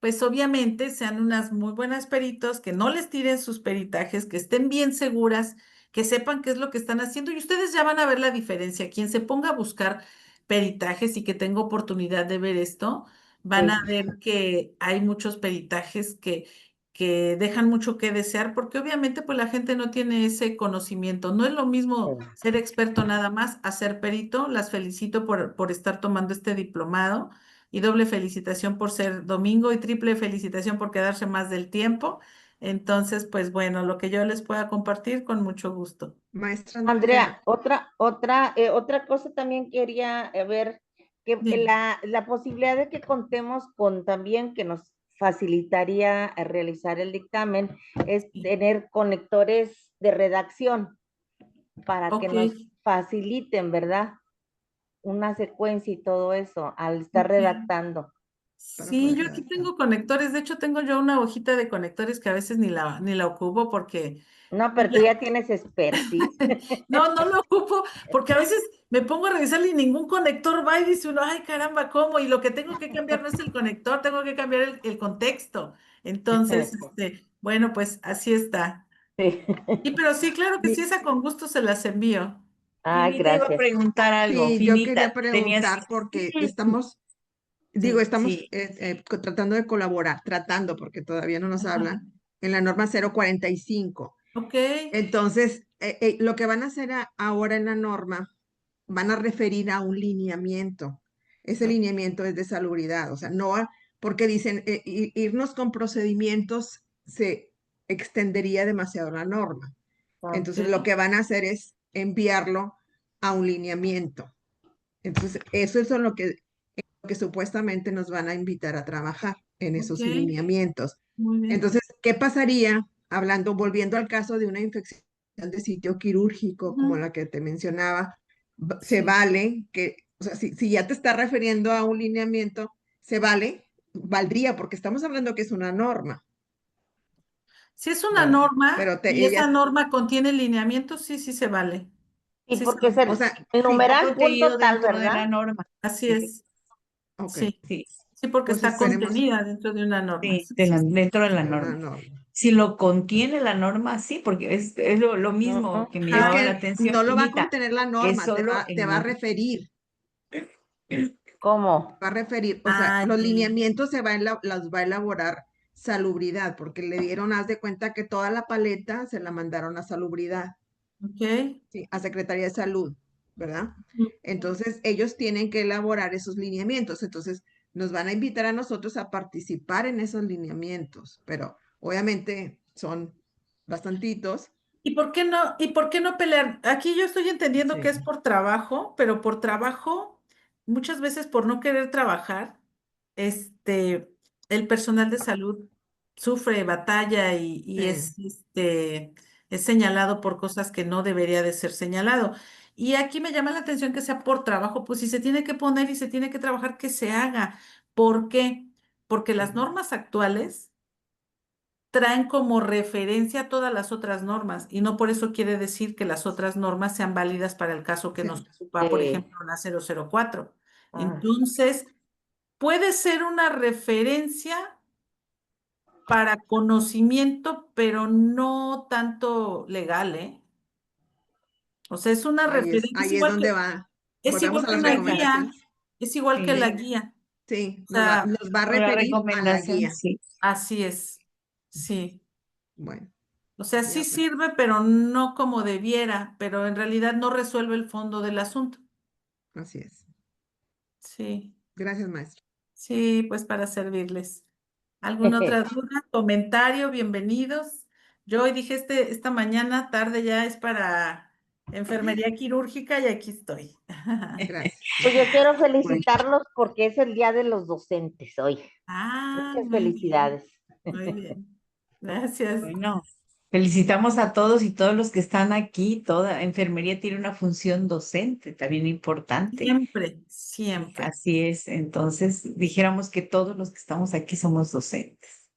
Speaker 1: pues obviamente, sean unas muy buenas peritos, que no les tiren sus peritajes, que estén bien seguras, que sepan qué es lo que están haciendo y ustedes ya van a ver la diferencia. Quien se ponga a buscar peritajes y que tenga oportunidad de ver esto, van
Speaker 3: Sí.
Speaker 1: a ver que hay muchos peritajes que dejan mucho que desear, porque obviamente pues la gente no tiene ese conocimiento. No es lo mismo ser experto nada más a ser perito. Las felicito por estar tomando este diplomado y doble felicitación por ser domingo y triple felicitación por quedarse más del tiempo. Entonces, pues bueno, lo que yo les pueda compartir con mucho gusto.
Speaker 10: Maestra Andrea,
Speaker 3: Andrea, otra cosa también quería ver, que
Speaker 1: Sí.
Speaker 3: la posibilidad de que contemos con también que nos facilitaría realizar el dictamen es
Speaker 1: Sí.
Speaker 3: tener conectores de redacción para que
Speaker 1: Ok,
Speaker 3: nos faciliten, ¿verdad? Una secuencia y todo eso al estar
Speaker 1: ok.
Speaker 3: redactando.
Speaker 10: para
Speaker 1: Sí,
Speaker 10: poder
Speaker 1: yo aquí
Speaker 10: redactar.
Speaker 1: tengo conectores. De hecho, tengo yo una hojita de conectores que a veces ni la ocupo porque
Speaker 3: No,
Speaker 1: pues,
Speaker 3: pero tú ya tienes expertise.
Speaker 1: no, no lo ocupo porque a veces me pongo a revisar y ningún conector va y dice uno, ay caramba, ¿cómo? Y lo que tengo que cambiar no es el conector, tengo que cambiar el contexto. Entonces, bueno, pues así está.
Speaker 3: Sí.
Speaker 1: Y pero sí, claro que sí,
Speaker 10: Mi-
Speaker 1: esa con gusto se las envío.
Speaker 3: Ah,
Speaker 11: Finita iba a
Speaker 3: gracias.
Speaker 11: preguntar algo.
Speaker 10: Sí, yo quería
Speaker 11: Finita, tenías...
Speaker 10: preguntar porque
Speaker 1: Sí,
Speaker 10: estamos
Speaker 11: Sí.
Speaker 10: tratando de colaborar, porque todavía no nos hablan, en la norma 045.
Speaker 1: ok,
Speaker 10: Entonces, lo que van a hacer ahora en la norma, van a referir a un lineamiento. ese lineamiento es de salubridad, o sea, no, porque dicen, irnos con procedimientos se extendería demasiado la norma. Entonces, lo
Speaker 1: Ok.
Speaker 10: que van a hacer es enviarlo a un lineamiento. Entonces, eso es lo que supuestamente nos van a invitar a trabajar en esos
Speaker 1: Ok,
Speaker 10: lineamientos.
Speaker 1: muy bien.
Speaker 10: Entonces, ¿qué pasaría volviendo al caso de una infección de sitio quirúrgico, como
Speaker 1: Ujú.
Speaker 10: la que te mencionaba? Se
Speaker 1: Sí.
Speaker 10: vale que, o sea, si ya te está refiriendo a un lineamiento, valdría, porque estamos hablando que es una norma,
Speaker 1: Si es una
Speaker 10: ¿verdad?
Speaker 1: norma
Speaker 10: Pero
Speaker 1: y esa
Speaker 10: ella,
Speaker 1: norma contiene lineamientos, sí, sí se vale.
Speaker 3: Y
Speaker 1: Sí se
Speaker 3: porque es
Speaker 1: vale.
Speaker 10: o
Speaker 3: el,
Speaker 10: sea,
Speaker 3: el
Speaker 11: Sí, está
Speaker 3: numeral
Speaker 11: contenido
Speaker 3: punto tal,
Speaker 11: dentro de
Speaker 3: ¿verdad?
Speaker 11: la norma.
Speaker 1: Así
Speaker 11: Sí,
Speaker 1: es.
Speaker 10: ok,
Speaker 1: Sí,
Speaker 11: sí,
Speaker 1: sí, porque
Speaker 10: pues
Speaker 1: está
Speaker 10: esperemos
Speaker 1: contenida dentro de una norma.
Speaker 11: sí,
Speaker 1: Sí, sí, sí.
Speaker 11: dentro de la
Speaker 10: una
Speaker 11: norma.
Speaker 10: norma.
Speaker 11: Si lo contiene la norma, sí, porque es lo mismo
Speaker 3: Ujú.
Speaker 11: que me
Speaker 10: Es
Speaker 1: Ah,
Speaker 11: llamaba la
Speaker 10: que
Speaker 11: atención,
Speaker 10: no lo va a
Speaker 11: Chinita,
Speaker 10: contener la
Speaker 11: es
Speaker 10: norma,
Speaker 11: solo
Speaker 10: te
Speaker 11: en
Speaker 10: va a
Speaker 11: norma.
Speaker 10: referir.
Speaker 3: ¿Cómo?
Speaker 10: Va a referir, o sea,
Speaker 1: ah,
Speaker 10: los
Speaker 1: ya.
Speaker 10: lineamientos los va a elaborar salubridad, porque le dieron, haz de cuenta que toda la paleta se la mandaron a salubridad,
Speaker 1: Ok.
Speaker 10: ¿sí? A Secretaría de Salud, ¿verdad?
Speaker 1: Ujú.
Speaker 10: Entonces, ellos tienen que elaborar esos lineamientos, entonces nos van a invitar a nosotros a participar en esos lineamientos, pero obviamente son bastantitos.
Speaker 1: ¿Y por qué no pelear? Aquí yo estoy entendiendo que
Speaker 10: Sí.
Speaker 1: es por trabajo, pero por trabajo, muchas veces por no querer trabajar, este, el personal de salud sufre batalla y
Speaker 10: Sí.
Speaker 1: es señalado por cosas que no debería de ser señalado. Y aquí me llama la atención que sea por trabajo, pues si se tiene que poner y se tiene que trabajar, que se haga. ¿Por qué? Porque las normas actuales traen como referencia todas las otras normas y no por eso quiere decir que las otras normas sean válidas para el caso que nos
Speaker 10: Sí.
Speaker 1: ocupa, por ejemplo, la 004.
Speaker 3: Ah,
Speaker 1: Entonces, puede ser una referencia para conocimiento, pero no tanto legal, ¿eh? O sea, es una referencia,
Speaker 10: Ahí es donde
Speaker 1: es
Speaker 10: volvemos
Speaker 1: igual
Speaker 10: a
Speaker 1: que
Speaker 10: las
Speaker 1: la guía,
Speaker 10: recomendaciones.
Speaker 1: es igual que
Speaker 11: Sí,
Speaker 1: la
Speaker 10: Sí,
Speaker 1: guía.
Speaker 10: sí,
Speaker 1: O sea,
Speaker 10: nos va a
Speaker 11: con la
Speaker 10: referir a la
Speaker 11: recomendación,
Speaker 10: guía.
Speaker 11: sí.
Speaker 1: así es, sí.
Speaker 10: Bueno,
Speaker 1: O sea, sí
Speaker 10: ya pues,
Speaker 1: sirve, pero no como debiera, pero en realidad no resuelve el fondo del asunto.
Speaker 10: así es.
Speaker 1: Sí,
Speaker 10: Gracias, maestro.
Speaker 1: sí, pues para servirles. ¿Alguna otra duda? ¿Comentario? Bienvenidos. Yo hoy dije esta mañana, tarde ya es para enfermería quirúrgica y aquí estoy.
Speaker 10: Gracias.
Speaker 3: Pues yo quiero
Speaker 11: Bueno,
Speaker 3: felicitarlos porque es el Día de los Docentes hoy.
Speaker 1: Ah,
Speaker 3: Muchas
Speaker 1: muy bien,
Speaker 3: felicidades.
Speaker 1: muy bien. Gracias.
Speaker 11: bueno, felicitamos a todos y todos los que están aquí. Toda enfermería tiene una función docente también importante.
Speaker 1: Siempre, siempre.
Speaker 11: Así es. Entonces, dijéramos que todos los que estamos aquí somos docentes.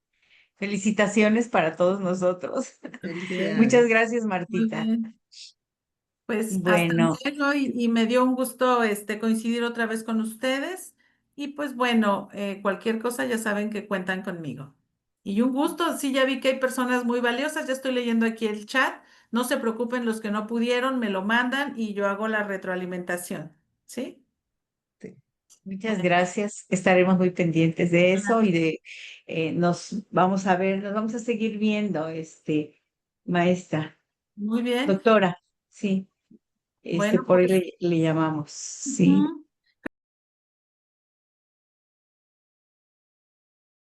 Speaker 11: Felicitaciones para todos nosotros.
Speaker 1: Ok,
Speaker 11: Muchas
Speaker 10: Felicidades.
Speaker 11: gracias,
Speaker 1: muy
Speaker 11: Martita.
Speaker 1: bien. Pues hasta
Speaker 11: Bueno,
Speaker 1: luego y me dio un gusto coincidir otra vez con ustedes. Y pues bueno, cualquier cosa ya saben que cuentan conmigo. Y un gusto, sí, ya vi que hay personas muy valiosas, ya estoy leyendo aquí el chat. No se preocupen los que no pudieron, me lo mandan y yo hago la retroalimentación. ¿Sí?
Speaker 10: Sí.
Speaker 11: muchas
Speaker 1: Bueno,
Speaker 11: gracias. Estaremos muy pendientes de eso y de nos vamos a ver, nos vamos a seguir viendo, maestra,
Speaker 1: muy bien.
Speaker 11: doctora, sí,
Speaker 1: Bueno,
Speaker 11: por ahí
Speaker 1: pues.
Speaker 11: le llamamos, sí.
Speaker 1: Ujú.